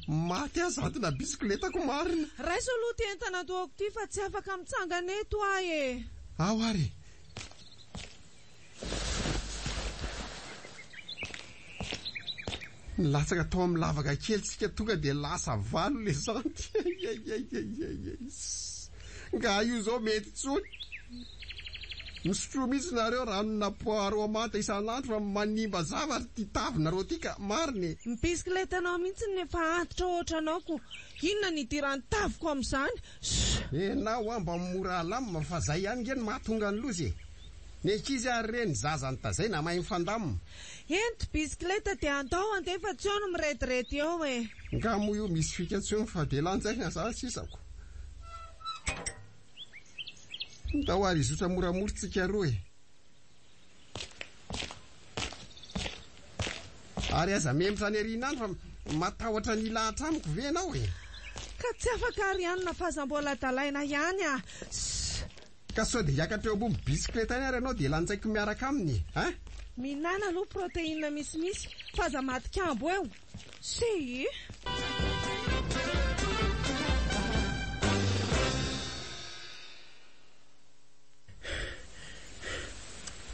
Maty azady na bisikletako marina. Raiso aloha ty entana toako ty fa tsy afaka mitsangana eto ahy e. Ao ary. Latsaka tao amin'ny lavaka kely tsika tonga de lasa valo le zanty. Nga io zao mety tsony. Misotro mihitsy nareo ranona poaro amanta isan'andro fa manimba zavatra ty tavinareo ty ka mariny. Ny bisikletanao mihitsy nefa antitra ohatra anao ko. Inona ny idirany taviko amin'izany? Nao amba mora alamina fa zay ihany nge ny mahatonga ny lozy e. Ny ankizy ary reny zazany tazay na mahay mifandamina. Ento bisikleta de andao andefa tsy eo no miretirety eo e. Nga mo io misy fikatsony fa de lanjaina za sisako. Ndao ary izotra moramoritsika roa e. Ary aza memitra ny erinandro fa matahotra ny lahatra amiko ve anao e. Ka tsy afaka arianina fazam-bola dalaina ihany a. Ka sao de hiakatra eo ambony bisikleta any ary anao de lanjaiko miaraka aminy ha? Minana aloha protéine misimisy faza matikambo eo. Si.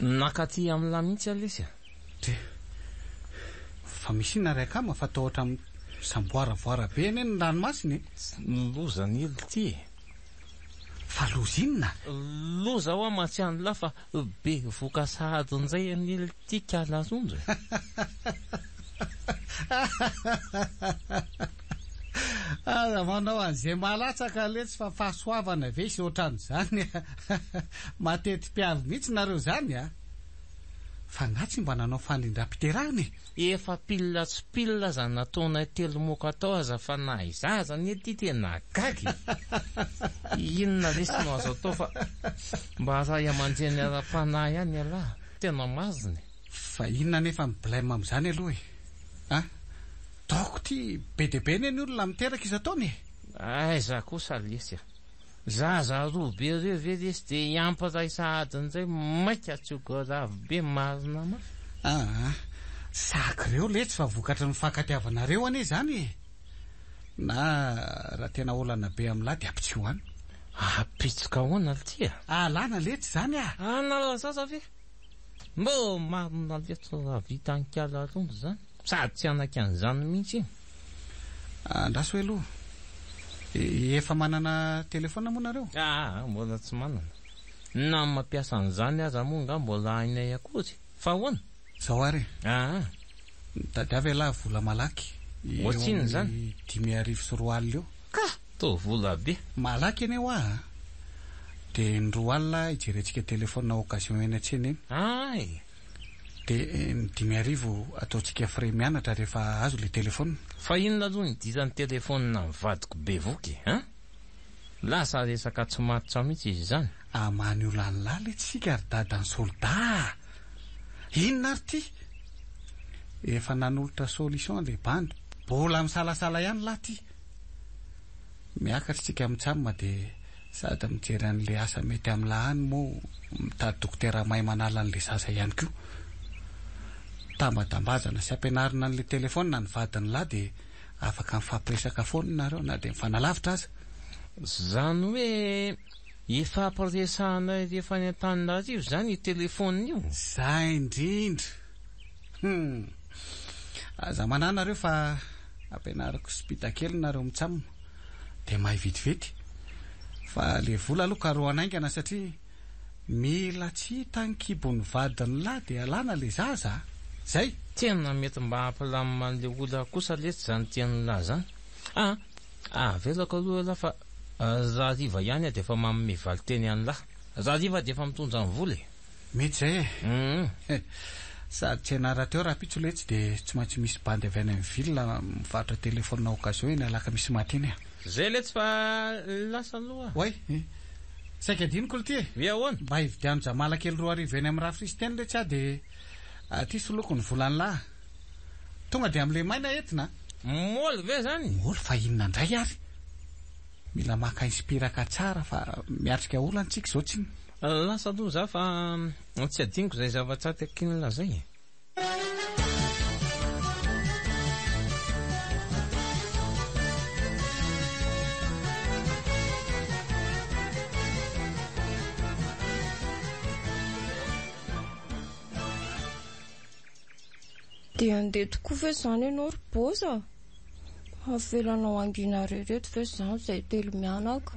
Nakaty amin'la mihitsy alesy. Fa misy ina ray kama fa tohatra amin'ny samboaravoara be eny ny ranomasiny. Loza ny ely ty. Fa loza inona? Loza ho amatsiany la fa be voka sahadin'izay ny ely ty kalazondra. Aza manao an'izay malatsaka letsy fa fahasoavana ve sy ohatran'izany. Matety-piavy mihitsy nareo zany a. fa ngatsy mba nanao fanindram-piterahany efa pilina tsy pilina zany nataonay telo moko atao aza fa na izaza ny ety tena gagy inona lesy no azo atao fa mba ray aman-dreny ara-panahy ihany alahy tena maziny fa inona nefa miblème am'izany aloha e taoko ty be de be neny olona miteraka izy ataony za kosa lesy zaza roa be reo ve lesy de iamparay sahadin'izay maika tsogoravy be marina ma saky reo letsy fa vokatra ny fankatiavanareo ane zany na raha tena olana be am'lahy de apitsy hoany apitsika hoana tya alana letsy zany nalazaza ve mbo marina letsy raha vita ankala rondo zany sady tsy anaky an'izany mihitsy iny andraso hoe aloha efa manana telefona moa nareo mbola tsy manana na mampiasa an'izany aza moa nga mbola hainay akory fa hoana zao ary tady avy alahy vola malaky ohatsiny zany 5,4 eo ka to vola be malaky eny eo de ny 2 alina ijerentsika telefona occasion eny atsena eny de ny 5,000 ataontsika frais mianatra rehefa azo le telefona fa inona aloha ny dizany telefona mivadiko be voky lasa resaka tsy matotra mihitsy izy zany amany olany lahy le tsika ary dadany soldat inona ary ty efa nanolotra solution le bandy mbola misalasala ihany lahy ty miakatra tsika mitsamba de sady mijery an'le asa mety am'lahy any moa mitady dokotera mahay manala an'le zaza ihany koa tambadambazana sy ampianarina an'le telefona ny vadiny lahy de afaka mifampiresaka foana nareo na de mifanalavitra aza zany hoe efa ampiresahanay rehefa ny an-taninarivo zany telefona io za indrindra aza manana nareo fa ampianarako spitakely nareo mitsamo de mahay vetivety fa le vola aloha karoanaingana satria mila tsy hita ny kibony vadiny lahy de alana le zaza zay tena mety mba ampilamina an'le ola kosa letsy zany tian'ny lahy zany velako aloha lahy fa raha riva ihany de efa manome valiteny any lahy raha riva de efa mitondra ny vola mety zay sady tsy anara teo raha pitso letsy de tsy maintsy misy bandy avy any amin'ny ville mivarotra telefona occasion eny alaka misy matiny zay letsy fa lasa aloha way saika adiniko lo ty ahoana mba hividiano mala kely 2 eny amin'ny raha frisy teny letsy de aty soloko ny volany lahy tonga de am'le maina entina moly ve zany moly fa inona ndray ary mila maka inspiraka tsara fa miatrika olana tsika zao tsiny lasa aloha za fa tsy adiniko zay zavatra tekinla zay de andeha tokoa ve zany ianao ry boza avelanao anginareo reto ve zany zay telo mianaka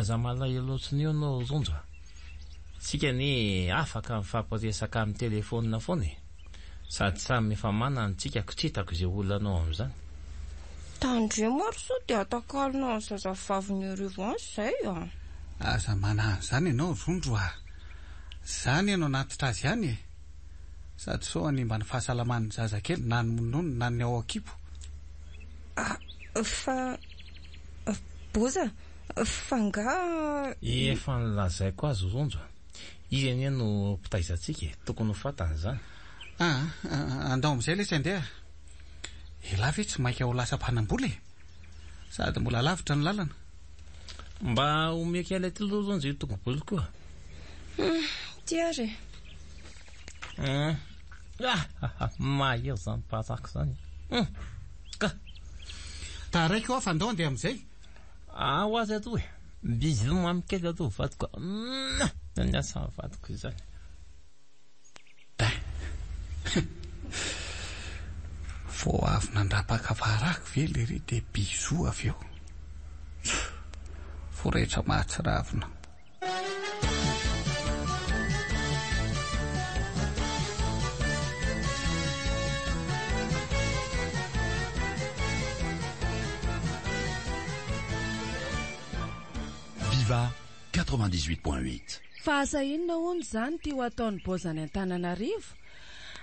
za malay loatsiny io anao ronjo tsika ny afaka mifampiresaka amin'ny telefona foana sady samy efa manana tsika kotsitako izay olanao am'izany tandre maro so de atakalina zazavaviny arivo any zay aza manana zany ianao rondro zany ianao natitra azy ihany sady so animba ny fahasalaman'ny zazakely na ny monono na ny ao akipo fa boza fa nga efa nilazaiko azy ronjo izy anie no pitaizantsika tokony ho fatan'izany andao am'izay lesy andeha ela ve tsy maika ho lasa mpanamboly sady mbola lavitra ny lalana mba omeka ilay tiloronjo io tokoboly koa tiare mahery zany parako zany ka taraiky ao fa andao andeha am'izay ho azy atoa bizy mamikely aloha vadiko niasa vadiko izany vo avy nandrapaka varako ve le ry de bizo avy eo forehetra mahatsiravina Viva 98.8. Fa asa inona hono zany ty ho ataony bozany Antananarivo?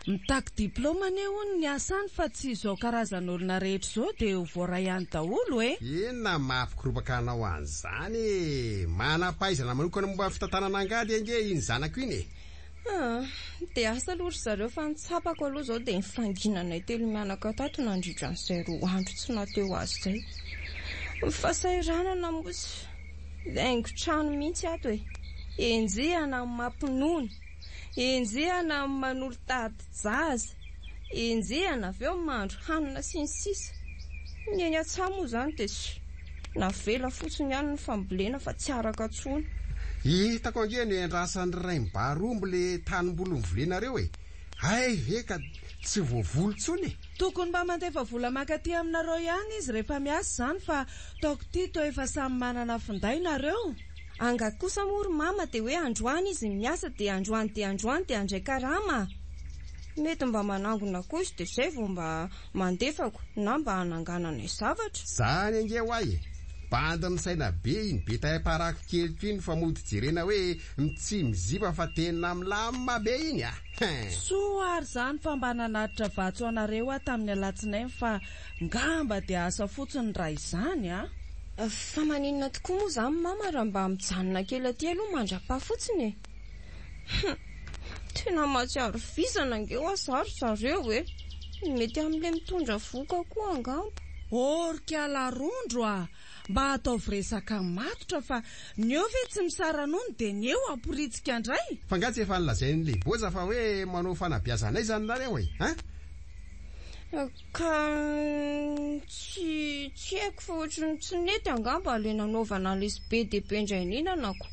Mitaky diplômany hono ny asany fa tsy izao karazan'olona rehetra zao dia ho voaray ihany daholo Inona mahafikorobaka anao an'izany? Manam-pahaizana manokana momba fitantanana angady ange iny zanako iny. Dia asa loatra zareo fa nitsapako aloha zao dia nifanginanay telo mianaka tato nandritra an'izay 2 andro tsy nateo azy zay. Fasahiranana mosy haingo trano mihitsy ato enjehana amin'ny mampinono, enjehana amin'ny manolo tady jaza, enjehana avy eo mandro hanina sy ny sisa. Ny eny an-tsaha moa zany dia navela fotsiny ihany ny fambolena fa tsy araka tsony. Hitako ange ny endrasan'ny ray mibarombo le tanimboly mivolenareo Hay ve ka tsy voavolo tsony? Tokony mba mandefa vola makaty aminareo ihany izy rehefa miasa zany fa taoko ty to efa samy manana finday nareo. Anga kosa mory mama dia hoe androany izy miasa dia androany dia andray karama. Mety mba manangona kosa dia zay vao mba mandefako na mba hananganana zavatra. Zany ange ho ahy banda misaina be iny be tahay-parako keliko iny fa mody jerena hoe tsy mizipa fa tena milamina be iny Soary zany fa mba nanatitra vatso anareo tamin'ny alatsinainy fa ngamba dia asa fotsiny raha izany Fa maninona tokoa moa zany mama raha mba mijanona kely aty aloha mandra-pa fotsiny Tena matsiaro visana ange ho azary zareo mety amin'ilay mitondra voka koa angamba. Orika larondro mba ataovy resaka matotra fa ny eo ve tsy misaranony dia ny eo amporitsika andray. Fa ngatsy efa nilazain'le boza fa hoe manao fanabeazanay zany nareo Ka tsy haiko fa ohatrany tsy nety angamba le nanaovana lesy be dia be indray ninanako.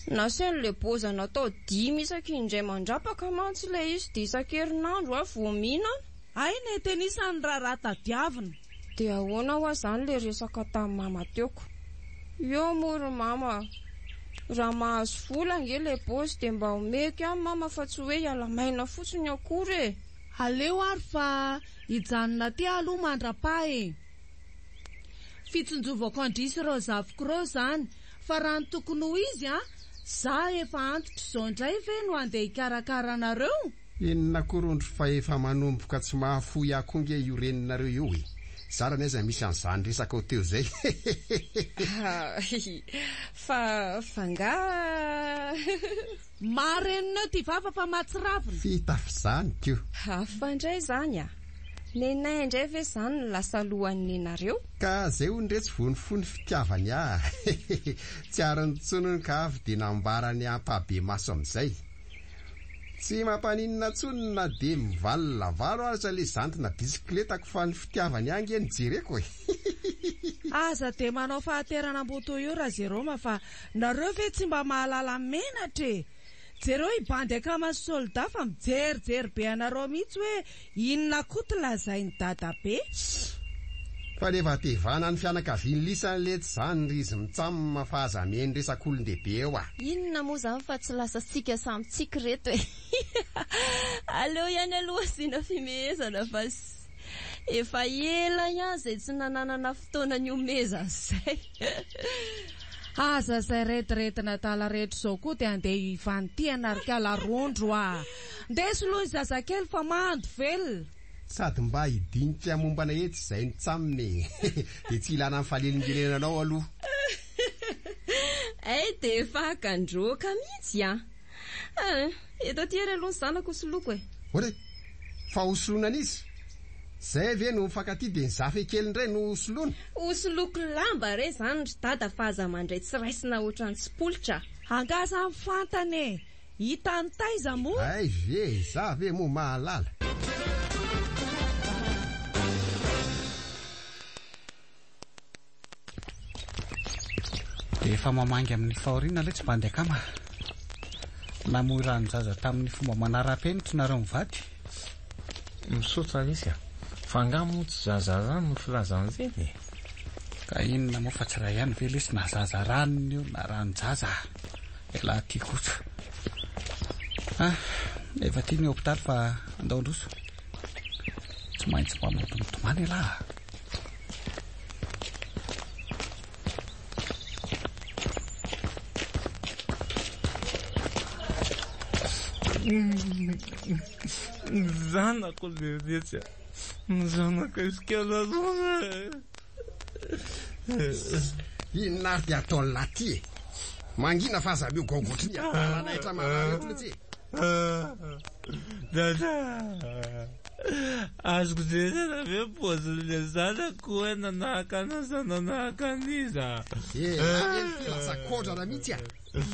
Nasain'le boza natao 5 isan-kindray mandrapaka mantsy ilay izy dia isan-kerinandro vao mihinana. Ay nety isan'ny raharaha tadiavina. Dia ahoana ho zany le resaka tamin'ny mama teoko. Eo mory mama, raha mahazo vola ange le boza dia mba omeko ihany mama fa tsy hoe hiala maina fotsiny akory Aleo ary fa hijanona ty aloha mandra-pa Fitsonjovako andrisy ireo zavoko ireo zany fa raha ny tokony ho izy za efa antitra izao indray ve no andeha hikarakara anareo. Inona korondro fa efa manomboka tsy mahafoy akonge io reninareo io Sarany aiza misy an'izany resaka ho teo zay. Fa nga marenina ty vava fa matsiravina. Fitafizany kio. Hafa indray zany nenay indray ve zany lasa lohan'ny nareo. Ka zay ho ndretsy vonifony fitiavany Tsy arany tsonony ka avy dia nambarany ampabe maso amin'izay. Tsy mampaninona tsony na dia mivalina valo aza le zantina bisikletako fa ny fitiavany ange ny jereko Aza dia manao fahaterana mboto io raha Zeroma fa nareo ve tsy mba mahalala menatra Jereo ibandy akama solda fa mijerijery be anareo mihitsy hoe inona koa ty lazainy dada be. Fa rehefa tevana ny fianakaviany lisany le tsy zany ry izy mitsamina fa aza meny resak'olon-dehibe eo Inona moa zany fa tsy lasa sika samy tsika reto Aleo ihany aloha sina fimehezana fa efa ela ihany zay tsy nananana fotoana ny omeza zay. Aza zay retiretina tala rehetra zao koa dia andeha hivanty anarika larondro ndesoloha zazakely fa mando velona. Sady mba hidinika mombana etsy zay nitsaminy dia tsy ilana amin'ny falelin-gelenanao aloha. Dia efa hakandroaka mihitsy eto aty ary aloha ny zanako hosoloko Ore, fa hosolonana izy zay ve no mifankaty dia ny zafe kely indray no hosolona. Hosoloko lamba re zany ry dada fa aza mandray tsy raisina ohatrany tsy politra. Angaza amin'ny fantany hita ny taiza moa. Ay ve za ve moa mahalala. Efa mamangy amin'ny fahoriana le tsy mba andeha kama. Namoy ny zaza tamin'ny fomba manara-penitra nareo mivady. Misotra izy fa angamo tsy zaza zany no filazan'izay Ka inona moa fa tsy raha ihany ve lesy na zaza ranony io na ranon-jaza ela ty kosa. Efa ty ny hôpitaly fa andao androso. Tsy maintsy mba motomotomany lahy. Zanako rehetra zanaka isikala zona. Inona ary dia ataony laty e. Mangina fa aza mio gogotry ny ahalana etra manaretiny tsy. Dada azoko zezana ve pozin'le zanako hoe nanahaka anazy nanahaka aniza. Lasa kodrana mihitsy a.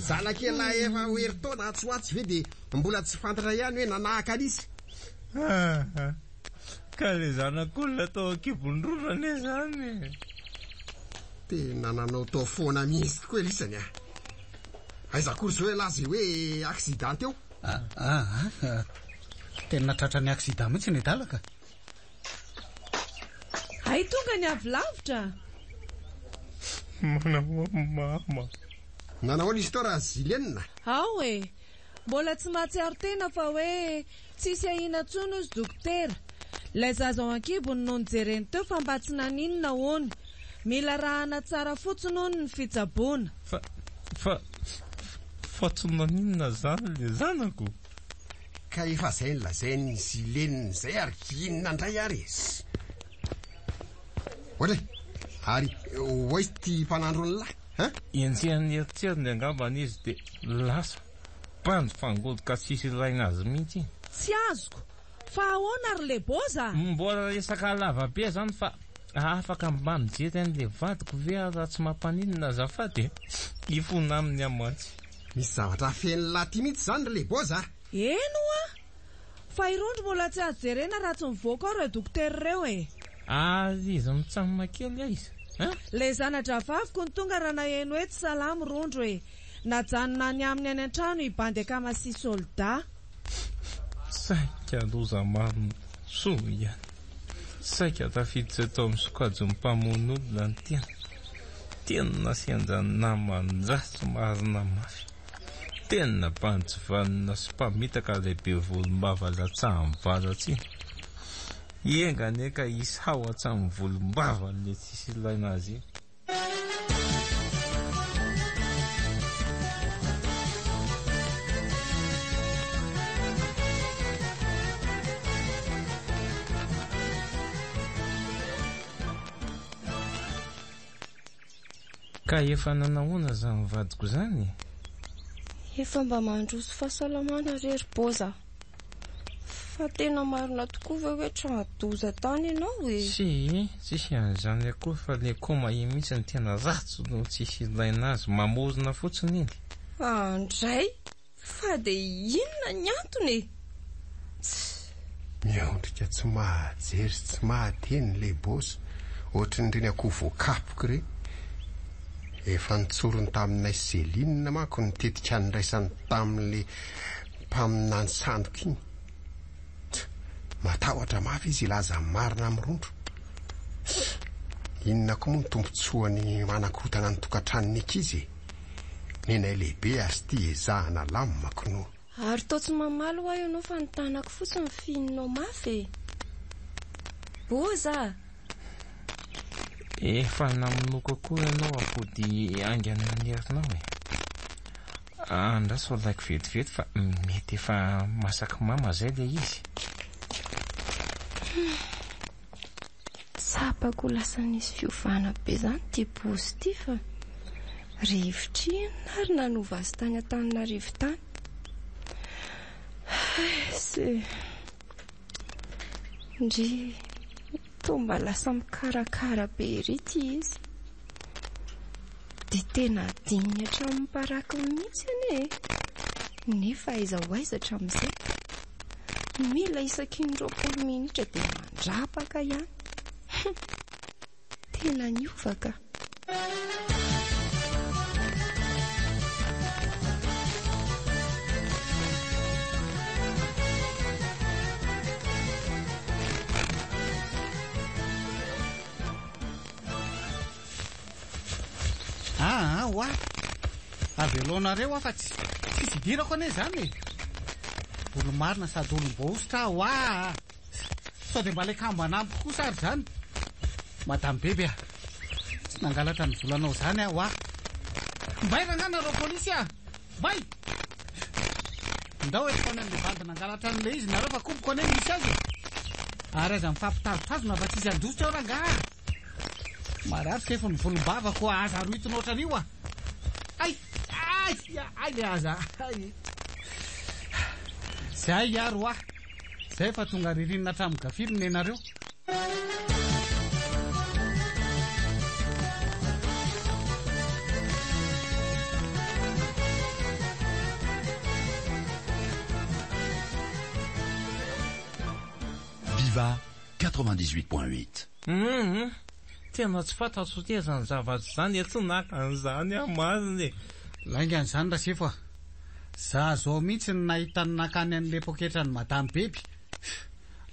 Zanakela efa ho herintaona atsoatsy ve de mbola tsy fantatra ihany hoe nanahaka anizy. Ka le zanak'olona tao ankibondrorana zany. Tena nanao tao foana mihitsy koa elisany a. Aiza kory hoe lazy hoe accident eo. Tena tratra ny accident mihitsy ny dalaka. Ay tonga ny avy lavitra. Mama. Nanao izy tao raha Zilena. Ao e. Mbola tsy mahatsiaro tena fa hoe tsisy ahina tsono izy dokotera. Lay zaza ao ankibony no nijereny teo fa mba tsy naninona hono. Mila rahana tsara fotsiny hono ny fitsaboana. Fa tsy naninona zany le zanako. Ka efa zay ny lazainy Zilena zay ary inona ndray ary izy. Ohatry ary hoaizy ty mpanandro ny lahy. Iantsian'ny eritseriny angambany izy de lasa pandy fangoloka tsisy ilaina azy mihitsy. Tsy azoko. Fa ahoana ary le boza? Mbola resaka lava be zany fa afaka mba mijety an'le vadiko ve raha tsy mampaninona azafady ifona amin'ny amatsy. Misy zavatra feny laty mihitsy zany le boza. Eno a? Fa irondro mbola tsy azo jerena raha tsy mivoaka ao ireo dokotera ireo e. Izy mitsamina kely izy. Le zanadra vaviko ny tonga raha naheno hoe tsy salamo rondro e. Najanona ny aminy any an-trano ibandy akamasi solda. Saika loza marina soa ihany. Saika tafiditra tao amin'ny sokajy mpamono olona ny tena. Tena nasianjany namandrasy marina mafy. Tena banjivanina sy mpamitaka lehibe volombava latsaha mivaratsy. Ienga neka isy hao atsamin'ny volombava le tsisy ilaina azy. Ka efa nanahoana zany vadiko zany? Efa mba mandroso fahasalamana rery boza. Fa tena marina tokoa ve hoe tradoza tany ianao e. Tsisy an'izany akory fa le koma iny mihitsy ny tena ratsy no tsisy ilaina azy mamorona fotsiny iny. Andray fa de inona ny antony e. Miondrika tsy mahajery sy tsy mahateny le boza. Ohatran'ireny akoho voakapoka ireny. Efa nitsorony taminay Zelinina manko nitetika niraisany tamin'le mpaminany sandoka iny. Matahotra mafy izy ilaza marina amin'ny rondro. Inona koa moa ny tombontsoany manakorotana ny tokantranony ankizy. Nenay lehibe azy ty ezahana lamako no. Ary tao tsy mamaly ho ahy ianao fa ny tanako fotsiny fininao mafy. Boza. Efa naminoko koa ianao afody angana ny herinao e. Andraso olaiko vetivety fa mety efa masaky mama zay le izy. Sapako lasa nisy fiovana be zany ty pozitiva. Rivotrina ary nanova azy tany an-Tananarivo tany. Ndry tomba lasa mikarakara be ry ty izy. De tena dininy hatramin'ny mparaka mihitsy ane. Nefa aiza ho aiza hatramin'izay. Mila isaky ny 20 minitra de mandrapaka ihany. Tena niovaka. Wa avelonareo afa tsy fidirako ane zany. Olo marina sady olom-boasitra wa. Sao de mba le kamba nampy kosa ary zany. Madame bebe tsy nangalatra ny volanao zany wa. Mbay rangana ro polisia. Mbay. ndao efa an'le vadina angalatra an'le izy nareo fa komboko ane misy azy ary aza mifampitazotazona fa tsisy andosotra ao rangaha maratsika efa ny volombavako aza aroitiny ohatran'io ay le aza zay aro zay fa tonga ririnina hatramin'ny ianareo. Viva 98.8. Tena tsy fantatro tia zany zavatra zany tsy naka an'izany amaziny. Laingan'izany raha sefa za zao mihitsy ny nahita ny nakany an'le poketra ny madame Beby.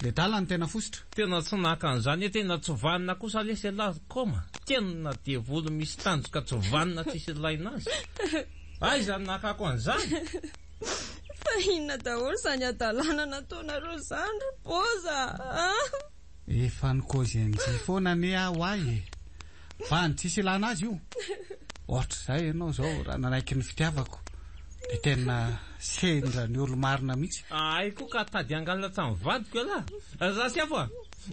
Le dalany tena fosotra. Tena tsy naka an'izany tena tsy vanina kosa lesy lahy koma. Tena dia volo misy tanjoka tsy vanina tsisy laina azy. Aiza nakako an'izany? Fa inona daholo zany adalana nataonareo zany ry Boza? Efa ny kozenjy foana ne aho ahy fa ny tsisy ilana azy io. Ohatra zay ianao zao raha nanaiky ny fitiavako de tena sendra ny olo marina mihitsy. Ay koa ka tady angalatra ny vadiko ela. Za sy afa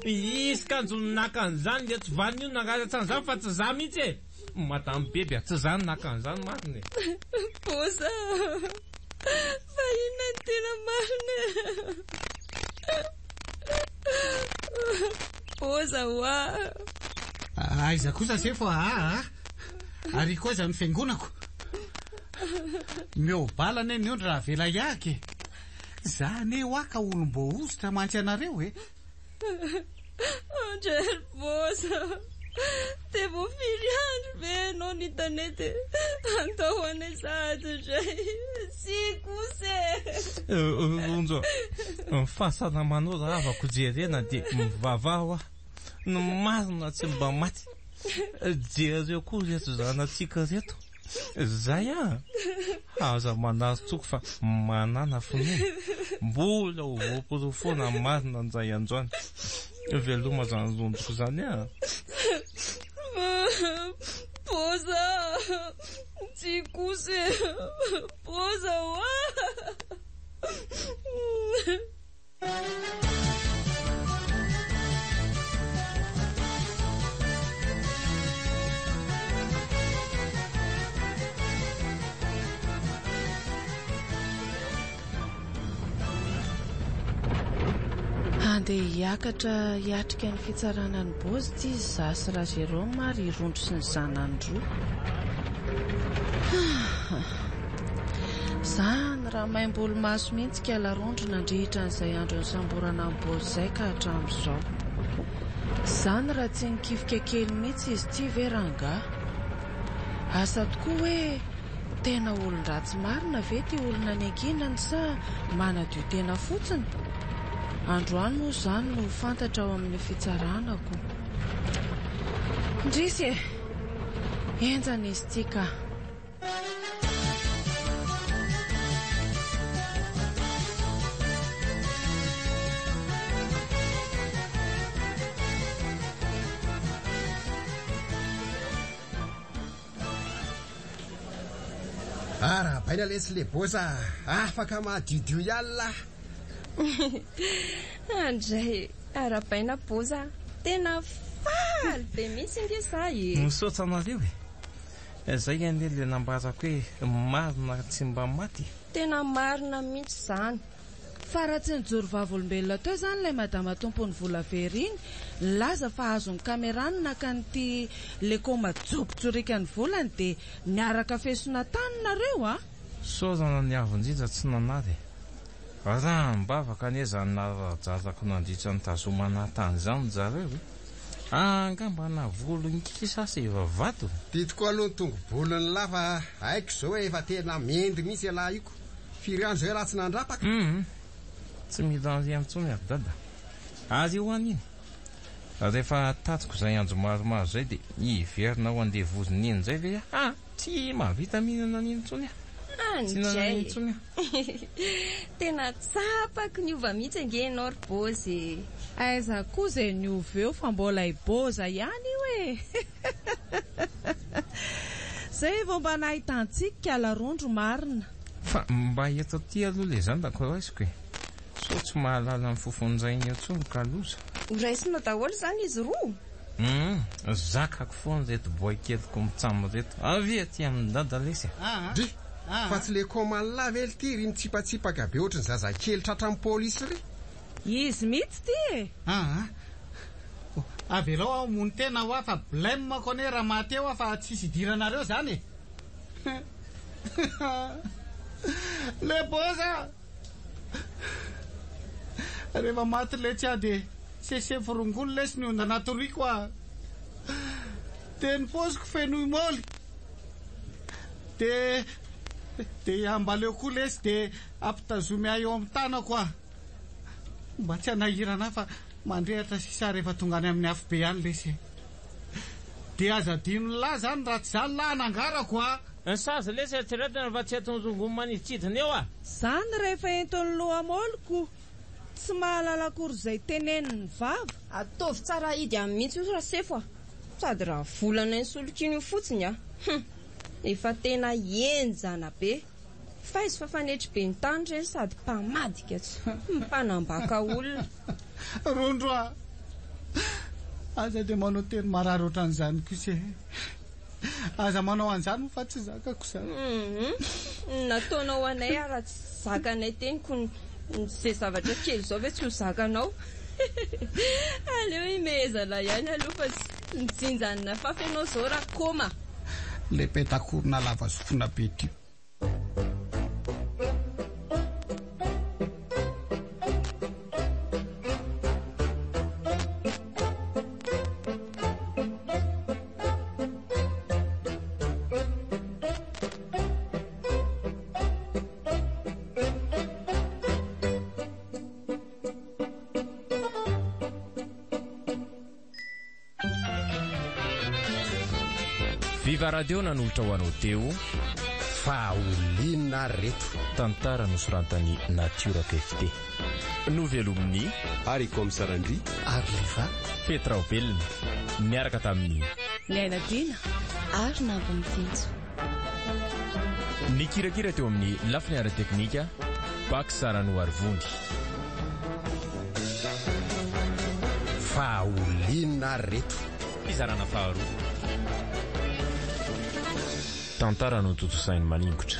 isy kanjony naka an'izany le tsy vaniny io nangalatra an'izany fa tsy za mihitsy e. Madame Beby tsy zany naka an'izany marina. Boza, fa inona ny tena marina? Boza hoa. Aiza kosa sefa ary koa zany fiangonako. Miobalana eny ondry raha vela iaky. Zany ho aka olom-bo ositra mantsy anareo e. Andry Boza, te voafiry andro ve anao ny tanety andao ane sady ndray si kose. Onjo fahasalamanao zavako jerena de mivavaho no marina tsy mba maty. Jereo koa reto zanatsika reto. Zay aza manazo tsoko fa manana fonina. Mbola ho voaporofona marina an'izay androany. Veloma zany zonjoko zany Boza, tsy kose. Boza hoa. Andeha hiakatra hiatrika ny fitsarana ny Boza ty zasy raha Jérôme ary irondro sy ny zanany roa. Zany raha maim-bolo maso mihitsy kala rondro nandrihitra n'izay andro ny samborana ny Boza zay ka hatramin'izao. Zany raha tsy nikifika kely mihitsy izy ty ve rangaha. Asa tokoa hoe tena olon-dratsy marina ve ty olona ny ankinany sa manadio tena fotsiny? Androany moa zany no fantatra ao amin'ny fitsaranako. Ndrisy enjana izy ty ka. Raha baina lesy le Boza afaka mahadiodio ihany. Andray, arabaina Boza, tena faly be mihitsy nge say. Misaotra anareo e. Zay ane le nambarazako hoe marina tsy mba maty. Tena marina mihitsy zany. Fa raha tsy nijoro vavolombelona teo zany ilay madama tompony vola veriny, laza fa azony kamerany naka n'ity le koma jobotsorika ny volany de niaraka fesona tany nareo Saozana ny avindrindra tsy nanary. Raha mbavaka ane zany narajazako nandritra ny tazomana tany zany zareo. Angamba na volo nkisa sy vavato. Ditiko aloha tongo bolony lava haiko zao efa tena mendy misy ala iko. Firy andro zay raha tsy nandrapaka. Tsy mila antsony ary dada. Azy io aniny. Rehefa tatiko zay andro maromaro zay de iverina ho andeha vozony iny zay ve tsy mahavita mihinana niny tsony Andray, tena tsapako niova mihitsy angenao ry Bozy. Aiza koa zay niova eo fa mbola i Boza ihany io e. Zay vao mba nahitantsika kala rondro marina. fa mba eto aty aloha le zany da koa aisiko e so tsy mahalala ny fofonjainy eo tsony ka loza raisina daholo zany izy roa zakako foana reto boakeliko mitsamo reto avy aty amin'ny dada lesy dry fa tsy le komany lava ely ty ry mitsipatsipaka be ohatrany zazakely tratra amin'ny polisy ry izy mihitsy ty e avy alao aho mony tena ho afa blème ko ane raha mateo afa tsisy idiranareo zany e le boza rehefa maty le tsy ady sese forongolo lesy ny onda anatoriko a de ny posiko fenoy moly de ambaleo koa lesy de ampitazomy ahy eo amin'ny tanako a mba tsy anahirana fa mandrehatra sisa rehefa tonga any amin'ny afo be any lesy de aza dino lahy zany raha tsy zany lahy nangarako a ny sazy lesy eritreretana fa tsy atonzongomy maniditsidiny eo a zany rehefa enton'ny loha moloko tsy mahalalakory zay teneniny vava ataovy tsara idy amin'ny mihitsy io rasefo a sady raha volana ny solokiny io fotsiny a efa tena enjana be fa izy fa fanetry be ny tany reny sady mpamadika tsy mpanambaka olona rondro a aza de manao teny marary ohatran'izany kosa aza manao an'izany fa tsy zakako zany nataonao anay raha tsy zakanay teny ko se zavatra kely zao ve tsy ho zakanao aleo imezana ihany aloha fa tsy nitsinjanina fafenao zao raha koma le petakorona lava sofina be ty Viva Radio nanolotra ho anao teo fa olina reto tantara nosorantany Nature KFT novelomin'ny ary komisarandry ary liva Petra Obelina miaraka tamin'ny Nainadina ary nabonitintso ny kirakira teo amin'ny lafiny ara teknika Bak Sarano Arvondy fa olina reto fizarana faharoa tantara no totosainy maningotra